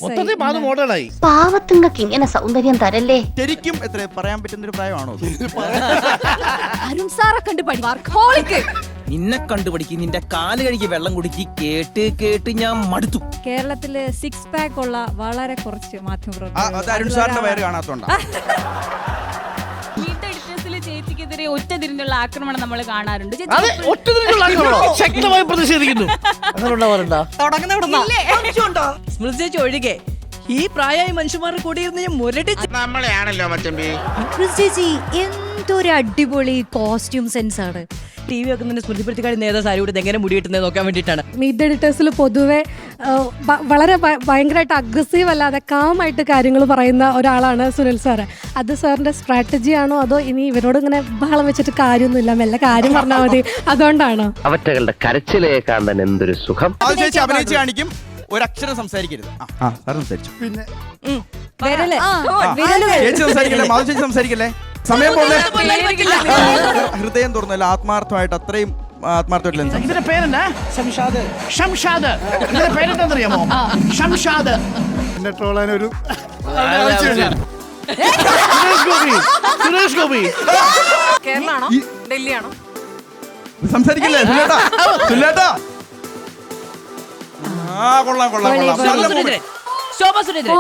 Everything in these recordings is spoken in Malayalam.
മൊത്തത്തിൽ മാത് മോഡലായി. പാവത്തുങ്ങൾക്ക് ഇങ്ങനെ സൗന്ദര്യം തരല്ലേ. ശരിക്കും എത്ര പറയാൻ പറ്റുന്ന ഒരു പ്രായമാണോ? അരുൺ സാറെ കണ്ട് പഠിക്ക്. നിന്നെ കണ്ടുപിടിക്ക്, നിന്റെ കാല് കഴുകി വെള്ളം കുടിക്ക്, കേട്ട് കേട്ട് ഞാൻ മടുത്തു. കേരളത്തില് 6 പാക്ക് ഉള്ള വളരെ കുറച്ച് മാധ്യമപ്രവർത്തകർ. അരുൺ സാറിന്റെ പേര് കാണാത്തോണ്ടാ. ചേച്ചിക്കെതിരെ ഒറ്റതിരിഞ്ഞുള്ള ആക്രമണം നമ്മൾ കാണാറുണ്ട്. അതെ, ഒറ്റതിരിഞ്ഞുള്ള ആക്രമണം ശക്തമായി പ്രതിഷേധിക്കുന്നു. അങ്ങനെ ഉണ്ടാവാറുണ്ടോ? സ്മൃതി ചേച്ചി ഒഴികെ ഈ പ്രായമായ മനുഷ്യന്മാരുടെ കൂടെ ഇരുന്ന് ഞാൻ മുരടിച്ച് നമ്മളെയാണല്ലോ മച്ചമ്പി. ചേച്ചി എന്തൊരു അടിപൊളി കോസ്റ്റ്യൂം സെൻസ് ആണ്. ടി വി വെക്കുന്നതിന് സ്മൃതിപ്പെടുത്തിക്കാട് നേതാ സാരി കൊടുത്ത് എങ്ങനെ മുടി കിട്ടുന്നത് നോക്കാൻ വേണ്ടിയിട്ടാണ്. മീറ്റ് ദ എഡിറ്റേഴ്സിൽ പൊതുവെ വളരെ ഭയങ്കരമായിട്ട് അഗ്രസീവ് അല്ലാതെ കാമായിട്ട് കാര്യങ്ങൾ പറയുന്ന ഒരാളാണ് സുനിൽ സാറ്. അത് സാറിന്റെ സ്ട്രാറ്റജി ആണോ അതോ ഇനി ഇവരോട് ഇങ്ങനെ ബഹളം വെച്ചിട്ട് കാര്യമൊന്നുമില്ല, മെല്ലെ കാര്യം പറഞ്ഞാൽ മതി, അതുകൊണ്ടാണോ? അവറ്റകളുടെ കരച്ചിലേക്കാൻ തന്നെ എന്തൊരു സുഖം. ചേച്ചി അഭിനയിച്ച് കാണിക്കും, ഒരക്ഷരം സംസാരിക്കരുത്. സംസാരിച്ചു. പിന്നെ ചേച്ചി സംസാരിക്കല്ലേ, മാധു ചേച്ചി സംസാരിക്കല്ലേ. സമയം പോലെ ഹൃദയം തുറന്നല്ല, ആത്മാർത്ഥമായിട്ട്, അത്രയും ആത്മാർത്ഥമായിട്ട്. ഇതിന്റെ പേരെന്താ? ഷംഷാദ്. ഷംഷാദ്. ഇതിന്റെ പേരെന്താണെന്നറിയാമോ? ഷംഷാദ്. എന്നെ ട്രോളാനൊരു സുരേഷ് ഗോപി. കേരളാണോ ഡൽഹിയാണോ? സംസാരിക്കല്ലേ സുല്ലേട്ടാ? കൊള്ളാം കൊള്ളാം കൊള്ളാം. ശോഭ സുരേന്ദ്രൻ.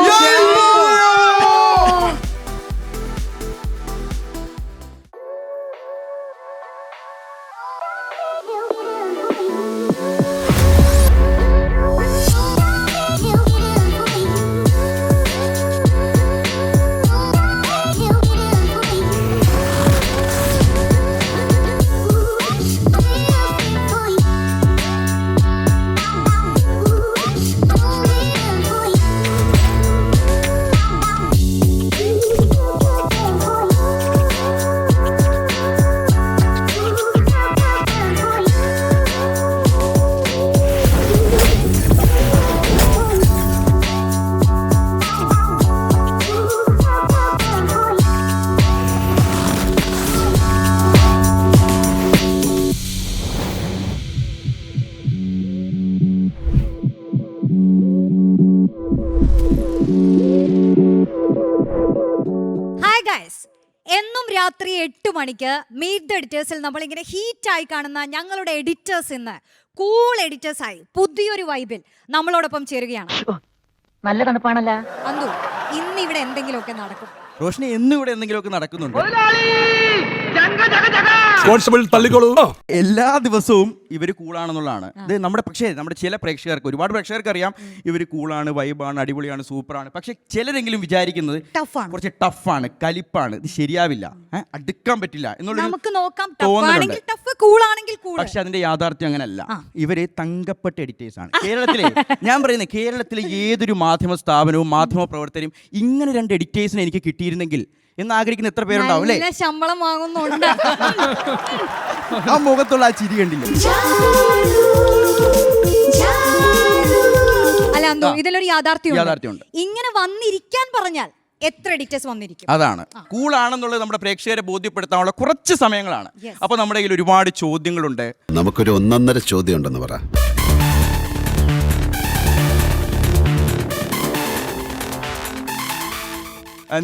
എന്നും രാത്രി 8 മണിക്ക് മീറ്റ് ദ എഡിറ്റേഴ്സിൽ നമ്മളിങ്ങനെ ഹീറ്റായി കാണുന്ന ഞങ്ങളുടെ എഡിറ്റേഴ്സ് ഇന്ന് കൂൾ എഡിറ്റേഴ്സായി പുതിയൊരു വൈബിൽ നമ്മളോടൊപ്പം ചേരുകയാണ്. നല്ല തണുപ്പാണല്ലോ. അന്തു, ഇന്ന് ഇവിടെ എന്തെങ്കിലുമൊക്കെ നടക്കും. റോഷിനി എന്നും ഇവിടെ എന്തെങ്കിലുമൊക്കെ നടക്കുന്നുണ്ട്. എല്ലാ ദിവസവും ഇവര് കൂളാണെന്നുള്ളതാണ് നമ്മുടെ. പക്ഷേ നമ്മുടെ ചില പ്രേക്ഷകർക്ക്, ഒരുപാട് പ്രേക്ഷകർക്ക് അറിയാം ഇവര് കൂളാണ്, വൈബാണ്, അടിപൊളിയാണ്, സൂപ്പറാണ്. പക്ഷെ ചിലരെങ്കിലും വിചാരിക്കുന്നത് കുറച്ച് ടഫാണ്, കലിപ്പാണ്, ഇത് ശരിയാവില്ല, അടുക്കാൻ പറ്റില്ല എന്നുള്ളൊരു തോന്നലുണ്ട്. പക്ഷെ അതിന്റെ യാഥാർത്ഥ്യം അങ്ങനെയല്ല. ഇവര് തങ്കപ്പെട്ട എഡിറ്റേഴ്സ് ആണ് കേരളത്തിലെ. ഞാൻ പറയുന്നത് കേരളത്തിലെ ഏതൊരു മാധ്യമ സ്ഥാപനവും മാധ്യമ പ്രവർത്തകരും ഇങ്ങനെ 2 എഡിറ്റേഴ്സിനെ എനിക്ക് കിട്ടിയിരുന്നെങ്കിൽ എന്ന് ആഗ്രഹിക്കുന്ന എത്ര പേരുണ്ടാവും അല്ലേ? ശമ്പളം വാങ്ങുന്നുണ്ട്. ആ മുഖത്തുള്ള ആ ചിരി കണ്ടില്ലേ? അല്ല അന്തോ, ഇതിലൊരു യാഥാർത്ഥ്യമുണ്ട്. ഇങ്ങനെ വന്നിരിക്കാൻ പറഞ്ഞാൽ എത്ര എഡിറ്റേഴ്സ് വന്നിരിക്കും? അതാണ് കൂളാണെന്നുള്ളത് നമ്മുടെ പ്രേക്ഷകരെ ബോധ്യപ്പെടുത്താനുള്ള കുറച്ച് സമയങ്ങളാണ്. അപ്പൊ നമ്മുടെ കയ്യിൽ ഒരുപാട് ചോദ്യങ്ങളുണ്ട്. നമുക്കൊരു 1.5 ചോദ്യം ഉണ്ടെന്ന് പറ.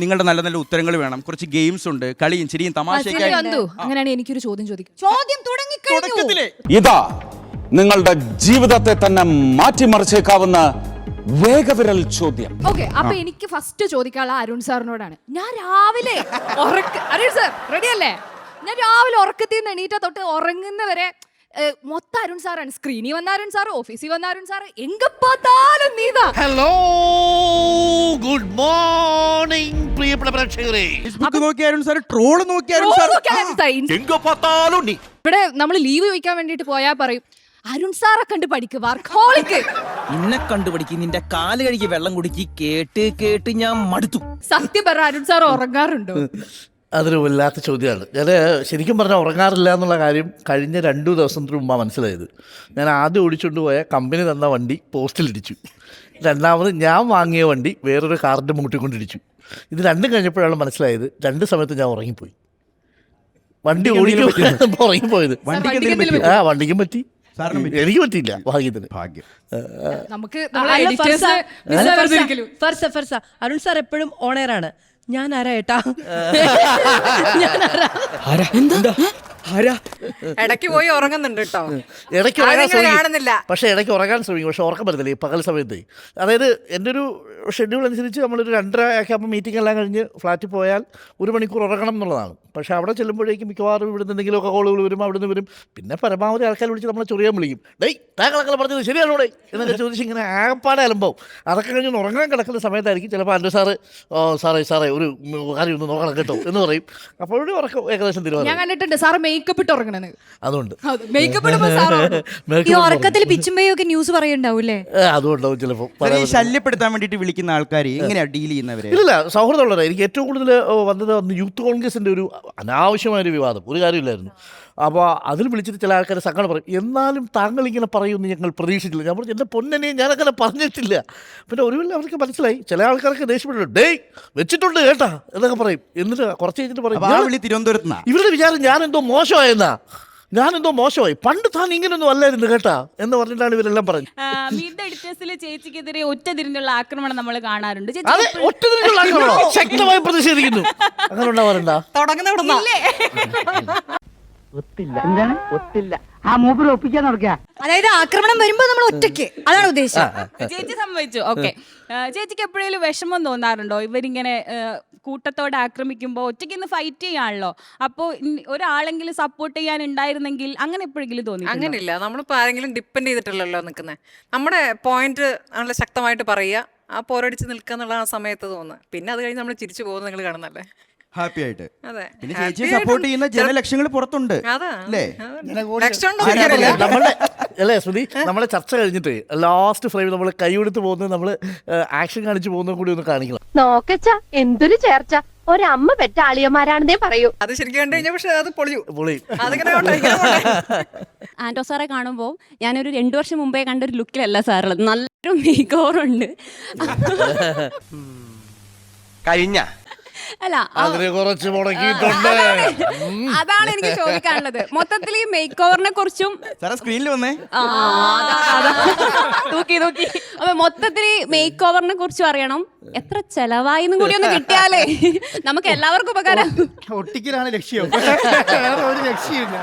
നിങ്ങളുടെ നല്ല നല്ല ഉത്തരങ്ങൾ വേണം. കുറച്ച് ഗെയിംസ് ഉണ്ട്, കളിയും ചിരിയും തമാശയൊക്കെ. അങ്ങനെയാണ് എനിക്കൊരു ചോദ്യം ചോദിക്കും. ചോദ്യം തുടങ്ങിക്കഴിഞ്ഞു. ഇതാ നിങ്ങളുടെ ജീവിതത്തെ തന്നെ മാറ്റിമറിച്ചേക്കാവുന്ന വേഗവിരൽ ചോദ്യം. ഓക്കെ, അപ്പൊ എനിക്ക് ഫസ്റ്റ് ചോദിക്കാനുള്ള അരുൺ സാറിനോടാണ്. ഞാൻ രാവിലെ അരുൺ സാർ റെഡി അല്ലേ? ഞാൻ രാവിലെ ഉറക്കത്തിൽ നിന്ന് എണീറ്റ തൊട്ട് ഉറങ്ങുന്നവരെ മൊത്തം അരുൺ സാറാണ്. സ്ക്രീനിൽ വന്ന അരുൺ സാർ, ഓഫീസിൽ വന്ന അരുൺ സാർ, എങ്ക പാത്താലും നീതാ. ഹലോ, ഗുഡ് മോർണിംഗ് പ്രിയപ്പെട്ട പ്രേക്ഷകരെ. ഫേസ്ബുക്ക് നോക്കി അരുൺ സാർ, ട്രോള് നോക്കി അരുൺ സാർ, എങ്ക പാത്താലും നീ. ഇവിടെ നമ്മൾ ലീവ് ചോദിക്കാൻ വേണ്ടിട്ട് പോയാൽ പറയും അരുൺ സാറെ കണ്ട് പഠിക്ക്, വർക്കഹോളിക്. നിന്നെ കണ്ടുപിടിക്ക്, നിന്റെ കാല് കഴുകി വെള്ളം കുടിക്ക്, കേട്ട് കേട്ട് ഞാൻ മടുത്തു. സത്യം പറ, അരുൺ സാർ ഉറങ്ങാറുണ്ടോ? അതൊരു വല്ലാത്ത ചോദ്യമാണ്. ഞാൻ ശരിക്കും പറഞ്ഞാൽ ഉറങ്ങാറില്ല എന്നുള്ള കാര്യം കഴിഞ്ഞ 2 ദിവസത്തിന് മുമ്പാണ് മനസ്സിലായത്. ഞാൻ ആദ്യം ഓടിച്ചുകൊണ്ട് പോയ കമ്പനി തന്ന വണ്ടി പോസ്റ്റിലിടിച്ചു. രണ്ടാമത് ഞാൻ വാങ്ങിയ വണ്ടി വേറൊരു കാറിൻ്റെ മുട്ടിക്കൊണ്ടിടിച്ചു. ഇത് രണ്ടും കഴിഞ്ഞപ്പോഴാണ് മനസ്സിലായത് 2 സമയത്ത് ഞാൻ ഉറങ്ങിപ്പോയി. വണ്ടി ഓടിക്കുമ്പോൾ ഉറങ്ങിപ്പോയത്. വണ്ടിക്കും പറ്റി. സാറിന് എനിക്ക് പറ്റിയില്ല ഭാഗ്യത്തിന്. ഭാഗ്യം. നമുക്ക് ഫർസ അരുൺ സാർ എപ്പോഴും ഓണേറാണ്. ഞാൻ ആരാ ഏട്ടാ? ഇടയ്ക്ക് പോയി ഉറങ്ങുന്നുണ്ട് കേട്ടോ. ഇടയ്ക്ക് ഉറങ്ങാൻ ശ്രമിക്കും, പക്ഷേ ഇടയ്ക്ക് ഉറങ്ങാൻ ശ്രമിക്കും, പക്ഷെ ഉറക്കം പറ്റത്തില്ല ഈ പകൽ സമയത്ത്. അതായത് എൻ്റെ ഒരു ഷെഡ്യൂൾ അനുസരിച്ച് നമ്മളൊരു 2:30 ഒക്കെ ആകുമ്പോൾ മീറ്റിംഗ് എല്ലാം കഴിഞ്ഞ് ഫ്ലാറ്റിൽ പോയാൽ 1 മണിക്കൂർ ഉറങ്ങണം എന്നുള്ളതാണ്. പക്ഷേ അവിടെ ചെല്ലുമ്പോഴേക്കും മിക്കവാറും ഇവിടുന്ന് എന്തെങ്കിലുമൊക്കെ കോളുകൾ വരും, അവിടുന്ന് വരും. പിന്നെ പരമാവധി ആൾക്കാർ വിളിച്ച് നമ്മളെ ചൊറിയാൻ വിളിക്കും. ഡേയ് താങ്കളൊക്കെ പറഞ്ഞത് ശരിയാണോ ഡേ എന്നൊക്കെ ചോദിച്ച് ഇങ്ങനെ ആകപ്പാടെ അലമ്പാവും. അതൊക്കെ കഴിഞ്ഞ് ഉറങ്ങാൻ കിടക്കുന്ന സമയത്തായിരിക്കും ചിലപ്പോൾ ആൻഡ്രു സാറ് സാറേ ഒരു കാര്യം ഒന്ന് നോക്കണം കേട്ടോ എന്ന് പറയും. അപ്പോഴും ഉറക്കം ഏകദേശം തീരുമാനം. ഞാൻ കണ്ടിട്ടുണ്ട് സാറ് മേക്കപ്പ് ഇട്ട് ഉറങ്ങണത്. അതുകൊണ്ട് ഈ ഉറക്കത്തിൽ പിച്ചുമ്പയൊക്കെ ന്യൂസ് പറയുണ്ടാവൂല്ലേ? അതുകൊണ്ടാവും ചിലപ്പോൾ. ഈ ശല്യപ്പെടുത്താൻ വേണ്ടിയിട്ട് വിളിക്കുന്ന ആൾക്കാർ എങ്ങനെയാ ഡീൽ ചെയ്യുന്നവരെ? ഇല്ല, സൗഹൃദമുള്ളവരെ. എനിക്ക് ഏറ്റവും കൂടുതൽ വന്നത് യൂത്ത് കോൺഗ്രസിൻ്റെ ഒരു അനാവശ്യമായൊരു വിവാദം, ഒരു കാര്യമില്ലായിരുന്നു. അപ്പോൾ അതിൽ വിളിച്ചിട്ട് ചില ആൾക്കാർ സങ്കടം പറയും. എന്നാലും താങ്കൾ ഇങ്ങനെ പറയുമെന്ന് ഞങ്ങൾ പ്രതീക്ഷിച്ചില്ല. ഞാൻ പറഞ്ഞു എൻ്റെ പൊന്നനെ ഞാനങ്ങനെ പറഞ്ഞിട്ടില്ല. പിന്നെ ഒരുവില്ല അവർക്ക് മനസ്സിലായി. ചില ആൾക്കാർക്ക് ദേഷ്യപ്പെട്ടു, ഡേയ് വെച്ചിട്ടുണ്ട് കേട്ടാ എന്നൊക്കെ പറയും. എന്നിട്ട് കുറച്ച് കഴിഞ്ഞിട്ട് പറയും തിരുവനന്തപുരത്ത് ഇവരുടെ വിചാരം ഞാനെന്തോ മോശമായെന്നാ, ഞാനെന്തോ മോശമായി, പണ്ട് താൻ ഇങ്ങനൊന്നും അല്ലായിരുന്നു കേട്ടാ എന്ന് പറഞ്ഞിട്ടാണ് ഇവരെല്ലാം പറഞ്ഞത്. ചേച്ചിക്കെതിരെ ഒറ്റതിരിഞ്ഞുള്ള ആക്രമണം നമ്മൾ കാണാറുണ്ട്. അതെ, ഒറ്റതിരിഞ്ഞുള്ള ആക്രമണം ശക്തമായി പ്രതിഷേധിക്കുന്നു. അങ്ങനെ ഉണ്ടാവാറുണ്ടോ? അതായത് ആക്രമണം വരുമ്പോ നമ്മൾ ഒറ്റയ്ക്ക്, അതാണ് ഉദ്ദേശം. ചേച്ചി സമ്മതിച്ചു. ഓക്കെ, ചേച്ചിക്ക് എപ്പോഴേലും വിഷമം തോന്നാറുണ്ടോ? ഇവരിങ്ങനെ കൂട്ടത്തോടെ ആക്രമിക്കുമ്പോൾ ഒറ്റയ്ക്ക് ഇന്ന് ഫൈറ്റ് ചെയ്യാണല്ലോ, അപ്പോൾ ഒരാളെങ്കിലും സപ്പോർട്ട് ചെയ്യാൻ ഉണ്ടായിരുന്നെങ്കിൽ അങ്ങനെ എപ്പോഴെങ്കിലും തോന്നി? അങ്ങനെയില്ല. നമ്മളിപ്പോൾ ആരെങ്കിലും ഡിപ്പെൻഡ് ചെയ്തിട്ടല്ലോ നിൽക്കുന്നത്. നമ്മുടെ പോയിന്റ് നല്ല ശക്തമായിട്ട് പറയുക, ആ പോരടിച്ച് നിൽക്കുക എന്നുള്ള ആ സമയത്ത് തോന്നുന്നത്. പിന്നെ അത് കഴിഞ്ഞ് നമ്മൾ തിരിച്ചു പോകുന്നത് നിങ്ങൾ കാണുന്നല്ലേ ഹാപ്പി ആയിട്ട്. അതെ, പിന്നെ ചേച്ചിയെ സപ്പോർട്ട് ചെയ്യുന്ന ജനലക്ഷങ്ങൾ പുറത്തുണ്ട് അല്ലേ? അല്ലേ ശ്രുതി, നമ്മളെ ചർച്ച കഴിഞ്ഞിട്ട് ലാസ്റ്റ് ഫ്രെയിം നമ്മൾ കൈയെടുത്ത് പോകുന്നത്, നമ്മൾ ആക്ഷൻ കാണിച്ചു പോകുന്നത് കൂടി ഒന്ന് കാണിക്കണം. നോക്കച്ച എന്തൊരു ചേർച്ച, ഒരമ്മ പെറ്റ ആളിയന്മാരാണെന്നേ പറയൂ. അത് ശരിക്കും കണ്ടു കഴിഞ്ഞാൽ പക്ഷെ അത് പൊളിയും. ആൻഡോ സാറെ കാണുമ്പോൾ ഞാനൊരു 2 വർഷം മുമ്പേ കണ്ടൊരു ലുക്കിലല്ല സാറുള്ളത്. നല്ലൊരു മേക്ക് ഓവർ ഉണ്ട്. കഴിഞ്ഞ അല്ല, കുറച്ച് മുടക്കിയിട്ടുണ്ട്. അതാണ് എനിക്ക് ചോദിക്കാനുള്ളത്. മൊത്തത്തിൽ ഈ മേക്ക് ഓവറിനെ കുറിച്ചും സ്ക്രീനിൽ വന്നേ തൂക്കി അപ്പൊ മൊത്തത്തിൽ ഈ മേക്ക് ഓവറിനെ കുറിച്ചും അറിയണം. എത്ര ചെലവായിന്നും കൂടി ഒന്ന് കിട്ടിയാലേ നമുക്ക് എല്ലാവർക്കും ഉപകാരം. ഒട്ടിക്കലാണ് ലക്ഷ്യം, ഒരു ലക്ഷ്യമില്ല.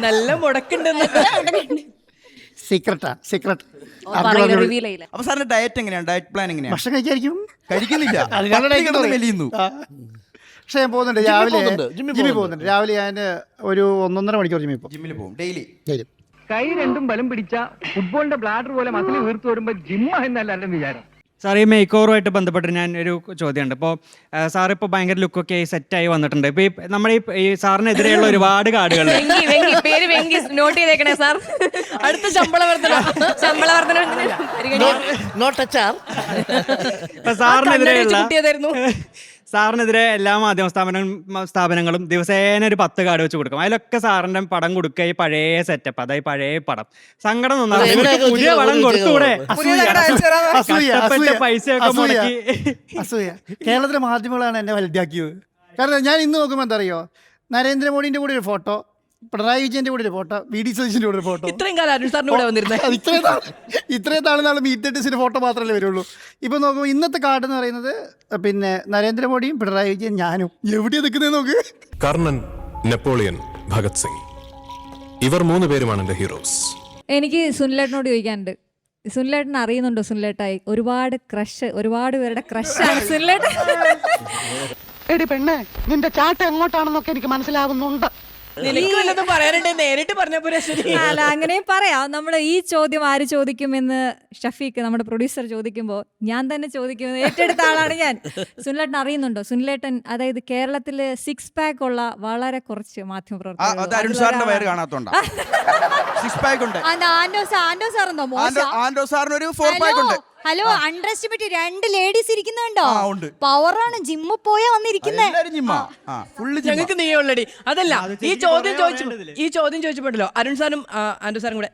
നല്ല മുടക്കുണ്ടെന്ന്. സീക്രട്ട്. അപ്പൊ സാറിന്റെ ഡയറ്റ് എങ്ങനെയാണ്? ഡയറ്റ് പ്ലാൻ എങ്ങനെയാണ്? ഭക്ഷണം കഴിക്കുന്നില്ല. പക്ഷെ ഞാൻ പോകുന്നുണ്ട്, രാവിലെ ജിമ്മിൽ പോകുന്നുണ്ട്. രാവിലെ ഞാൻ ഒരു 1.5 മണിക്കൂർ ജിമ്മിൽ പോകും ഡെയിലി. കൈ രണ്ടും ബലം പിടിച്ച ഫുട്ബോളിന്റെ ബ്ലാഡർ പോലെ മസിൽ വീർത്തു വരുമ്പോ ജിമ്മ എന്നല്ല വിചാരം. സാർ, ഈ മേക്ക് ഓവറുമായിട്ട് ബന്ധപ്പെട്ട് ഞാൻ ഒരു ചോദ്യമുണ്ട്. ഇപ്പോൾ സാർ ഇപ്പോൾ ഭയങ്കര ലുക്കൊക്കെ സെറ്റായി വന്നിട്ടുണ്ട്. ഇപ്പോൾ ഈ നമ്മുടെ ഈ സാറിനെതിരെയുള്ള ഒരുപാട് കാർഡുകൾ പേര് നോട്ട് ചെയ്തേക്കണേ സാർ. അടുത്ത ശമ്പള വർധന സാറിനെതിരെ എല്ലാ മാധ്യമ സ്ഥാപനങ്ങളും ദിവസേന ഒരു 10 കാർഡ് വെച്ച് കൊടുക്കും. അതിലൊക്കെ സാറിന്റെ പടം കൊടുക്കുക, ഈ പഴയ സെറ്റപ്പ്, അതായത് പഴയ പടം. സങ്കടം തോന്നാറുണ്ട്. പുതിയ പടം കൊടുത്തൂടെ? പൈസയൊക്കെ മുടക്കി. അസൂയ. കേരളത്തിലെ മാധ്യമങ്ങളാണ് എന്നെ വലുതാക്കിയത്. കാരണം ഞാൻ ഇന്ന് നോക്കുമ്പോൾ എന്താ അറിയോ, നരേന്ദ്രമോദിന്റെ കൂടെ ഒരു ഫോട്ടോ, പിണറായി വിജയന്റെ കൂടെ ഒരു ഫോട്ടോ, വി.ഡി. സതീശന്റെ കൂടെ ഒരു ഫോട്ടോ. ഇത്രയും കാലം അരുൺ സാറിന്റെ കൂടെ വന്നിരുന്നത്. ഇത്രയും നാളെ മീറ്റ് ഡിസിന്റെ ഫോട്ടോ മാത്രമല്ലേ വരുള്ളൂ. ഇപ്പൊ നോക്കുമ്പോൾ ഇന്നത്തെ കാർഡ് എന്ന് പറയുന്നത് പിന്നെ നരേന്ദ്രമോദിയും പിണറായി വിജയൻ ഞാനും. എവിടെയാ നിൽക്കുന്നത് നോക്ക്. കർണൻ, നെപ്പോളിയൻ, ഭഗത് സിംഗ്, ഇവർ 3 പേരുമാണ് എന്റെ ഹീറോസ്. എനിക്ക് സുനിലേട്ടനോട് ചോദിക്കാനുണ്ട്. സുനിലേട്ടൻ അറിയുന്നുണ്ടോ? സുനിലേട്ടായി ഒരുപാട് പേരുടെ ക്രഷാണ് സുനിലേട്ടൻ. എടി പെണ്ണേ, നിന്റെ ചാട്ട എങ്ങോട്ടാണെന്നൊക്കെ എനിക്ക് മനസ്സിലാവുന്നുണ്ട്. പറയാനുണ്ട്, നേരിട്ട് പറഞ്ഞപ്പോ. അല്ല, അങ്ങനെ പറയാം. നമ്മൾ ഈ ചോദ്യം ആര് ചോദിക്കുമെന്ന് ഷഫീഖ്, നമ്മുടെ പ്രൊഡ്യൂസർ, ചോദിക്കുമ്പോൾ ഞാൻ തന്നെ ചോദിക്കുമെന്ന് ഏറ്റെടുത്ത ആളാണ് ഞാൻ. സുനിലേട്ടൻ അറിയുന്നുണ്ടോ? സുനിലേട്ടൻ അതായത് കേരളത്തില് 6 പാക്ക് ഉള്ള വളരെ കുറച്ച് മാധ്യമപ്രവർത്തകർ. ഹലോ, അണ്ടർ എസ്റ്റിമേറ്റ് 2 ലേഡീസ് ഇരിക്കുന്നുണ്ടോ? പവറാണ്. ജിമ്മ് പോയാ വന്നിരിക്കുന്നത്. ഞങ്ങൾക്ക് നീ ഓൾറെഡി. അതല്ല, ഈ ചോദ്യം ചോദിച്ചപ്പോഴല്ലോ അരുൺ സാറും ആൻഡോ സാറും കൂടെ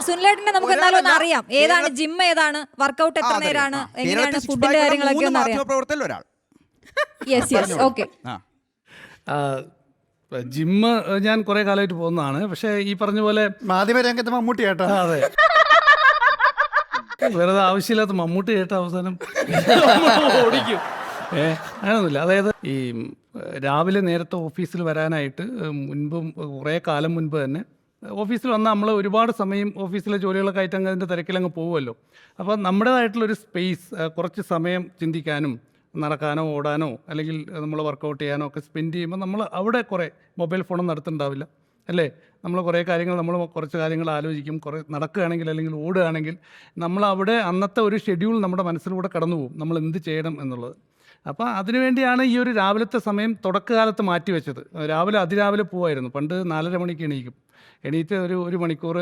സുനിലേട്ടനെ നമുക്ക് എന്തായാലും ഒന്ന് അറിയാം. ഏതാണ് ജിം, ഏതാണ് വർക്കൗട്ട്, എത്ര നേരമാണ്, എങ്ങനെയാണ് ഫുഡിന്റെ കാര്യങ്ങളൊക്കെ ഒന്ന് അറിയാം. Yes, okay. ജിമ്മ് ഞാൻ കുറെ കാലമായിട്ട് പോകുന്നതാണ്. പക്ഷേ ഈ പറഞ്ഞ പോലെ മാധ്യമ രംഗത്ത് മമ്മൂട്ടി കേട്ടോ. അതെ, വെറുതെ ആവശ്യമില്ലാത്ത മമ്മൂട്ടി കേട്ട അവസാനം ഓടിക്കും. അങ്ങനൊന്നുമില്ല. അതായത് ഈ രാവിലെ നേരത്തെ ഓഫീസിൽ വരാനായിട്ട് മുൻപും കുറേ കാലം മുൻപ് തന്നെ ഓഫീസിൽ വന്നാൽ നമ്മൾ ഒരുപാട് സമയം ഓഫീസിലെ ജോലികളൊക്കെ ആയിട്ട് അങ്ങ് അതിൻ്റെ തിരക്കിലങ്ങ് പോകുമല്ലോ. അപ്പോൾ നമ്മുടേതായിട്ടുള്ളൊരു സ്പേസ്, കുറച്ച് സമയം ചിന്തിക്കാനും നടക്കാനോ ഓടാനോ അല്ലെങ്കിൽ നമ്മൾ വർക്കൗട്ട് ചെയ്യാനോ ഒക്കെ സ്പെൻഡ് ചെയ്യുമ്പോൾ നമ്മൾ അവിടെ കുറേ മൊബൈൽ ഫോണൊന്നും നടത്തുന്നുണ്ടാവില്ല അല്ലേ. നമ്മൾ കുറേ കാര്യങ്ങൾ കുറച്ച് കാര്യങ്ങൾ ആലോചിക്കും. കുറേ നടക്കുകയാണെങ്കിൽ അല്ലെങ്കിൽ ഓടുകയാണെങ്കിൽ നമ്മളവിടെ അന്നത്തെ ഒരു ഷെഡ്യൂൾ നമ്മുടെ മനസ്സിലൂടെ കടന്നു പോകും, നമ്മൾ എന്ത് ചെയ്യണം എന്നുള്ളത്. അപ്പോൾ അതിനുവേണ്ടിയാണ് ഈ ഒരു രാവിലത്തെ സമയം തുടക്കകാലത്ത് മാറ്റി വെച്ചത്. രാവിലെ അതിരാവിലെ പോവായിരുന്നു. പണ്ട് 4:30 മണിക്ക് എണീക്കും. എണീറ്റ് ഒരു മണിക്കൂർ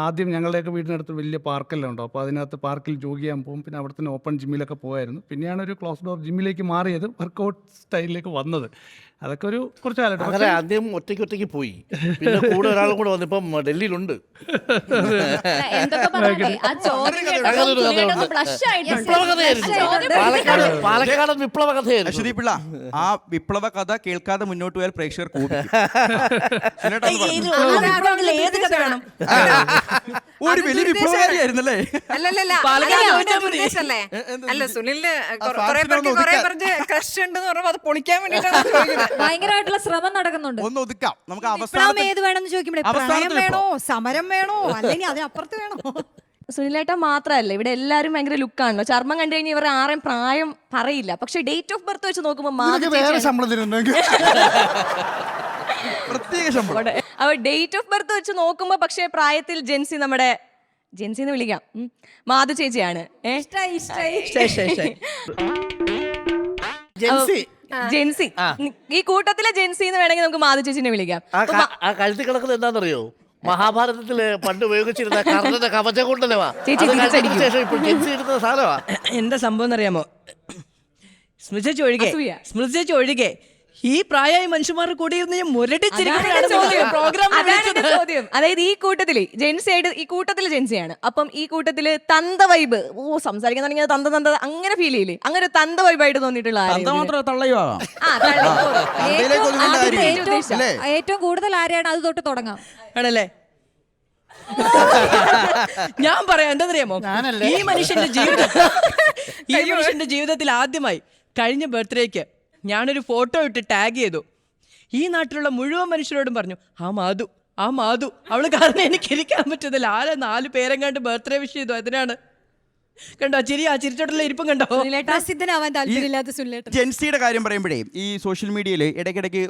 ആദ്യം ഞങ്ങളുടെയൊക്കെ വീടിനടുത്ത് വലിയ പാർക്കെല്ലാം ഉണ്ടോ, അപ്പോൾ അതിനകത്ത് പാർക്കിൽ ജോഗ് ചെയ്യാൻ പോകും. പിന്നെ അവിടെ തന്നെ ഓപ്പൺ ജിമ്മിലൊക്കെ പോയായിരുന്നു. പിന്നെയാണ് ഒരു ക്ലോസ് ഡോർ ജിമ്മിലേക്ക് മാറിയത്, വർക്കൗട്ട് സ്റ്റൈലിലേക്ക് വന്നത്. അതൊക്കെ ഒരു കുറച്ച് കാലഘട്ടം. അങ്ങനെ ആദ്യം ഒറ്റയ്ക്ക് പോയി, പിന്നെ കൂടെ ഒരാളും കൂടെ വന്നിപ്പം ഡൽഹിയിലുണ്ട്. പാലക്കാടൻ വിപ്ലവ കഥയായിരുന്നു. അശ്വതി പിള്ള, ആ വിപ്ലവ കഥ കേൾക്കാതെ മുന്നോട്ട് പോയാൽ പ്രേക്ഷകർ ഒരു വലിയ വിപ്ലവകാരിയായിരുന്നല്ലേ? അല്ല, സുനിലിന് ക്രഷ് ഉണ്ടെന്ന് പറഞ്ഞപ്പോ അത് പൊളിക്കാൻ വേണ്ടിട്ടാണ് ഭയങ്കരമായിട്ടുള്ള ശ്രമം നടക്കുന്നുണ്ട്. ഒന്ന് ഒതുക്കാം നമുക്ക്. ഏത് വേണമെന്ന് ചോദിക്കുമ്പോഴേ പ്രായം വേണോ, സമരം വേണോ, അല്ലെങ്കിൽ അതിനപ്പുറത്ത് വേണോ? സുനിലേട്ട മാത്രല്ല, ഇവിടെ എല്ലാരും ഭയങ്കര ലുക്കാണല്ലോ. ചർമ്മം കണ്ടു കഴിഞ്ഞാൽ ഇവർ ആരെയും പ്രായം പറയില്ല. പക്ഷെ ഡേറ്റ് ഓഫ് ബർത്ത് വെച്ച് നോക്കുമ്പോൾ വേറെ ശമ്പളം തരുന്നുണ്ടെങ്കിൽ പ്രത്യേക ശമ്പളം. അപ്പൊ ഡേറ്റ് ഓഫ് ബർത്ത് വെച്ച് നോക്കുമ്പോ പക്ഷേ പ്രായത്തിൽ ജെൻസിന്ന് വിളിക്കാം, മാധു ചേച്ചിയാണ്. ജെൻസി, ഈ കൂട്ടത്തിലെ ജെൻസി എന്ന് വേണമെങ്കിൽ നമുക്ക് മാധു ചേച്ചിനെ വിളിക്കാം. ആ കഴുത്തി കിടക്കുന്നത് എന്താണെന്നറിയോ? മഹാഭാരതത്തില് പണ്ട് ഉപയോഗിച്ചിരുന്ന കർണന്റെ കവചം കൊണ്ടല്ലേ ശേഷം ഇപ്പോൾ ജെൻസി എടുക്കുന്ന സാധനമാ. എന്താ സംഭവം എന്നറിയാമോ? സ്മൃതി ഒഴികെ ഈ പ്രായമായ മനുഷ്യന്മാരുടെ കൂടെ അതായത് ഈ കൂട്ടത്തില് ജെൻസിയാണ്. അപ്പം ഈ കൂട്ടത്തില് തന്ത വൈബ്, സംസാരിക്കാൻ തുടങ്ങിയത് തന്ത അങ്ങനെ ഫീൽ ചെയ്യില്ലേ? അങ്ങനെ ഒരു തന്ത വൈബായിട്ട് തോന്നിയിട്ടുള്ള ഏറ്റവും കൂടുതൽ ആരെയാണ് അത് തൊട്ട് തുടങ്ങാം ആണല്ലേ? ഞാൻ പറയാം, എന്താണെന്നറിയാമോ? ഈ മനുഷ്യന്റെ ജീവിതത്തിൽ ആദ്യമായി കഴിഞ്ഞ ബർത്ത്ഡേക്ക് ഞാനൊരു ഫോട്ടോ ഇട്ട് ടാഗ് ചെയ്തു. ഈ നാട്ടിലുള്ള മുഴുവൻ മനുഷ്യരോടും പറഞ്ഞു, ആ മാധു അവള് കാരണം എനിക്ക് ഇരിക്കാൻ പറ്റുന്നില്ല. 4 പേരെങ്ങാണ്ട് ബർത്ത്ഡേ വിഷ് ചെയ്തു. അതിനാണ് കണ്ടോ ചിരിച്ചോട്ടുള്ള ഇരിപ്പം കണ്ടോ? ജെൻസിയുടെ കാര്യം പറയുമ്പോഴേ ഈ സോഷ്യൽ മീഡിയയിൽ ഇടയ്ക്കിടയ്ക്ക്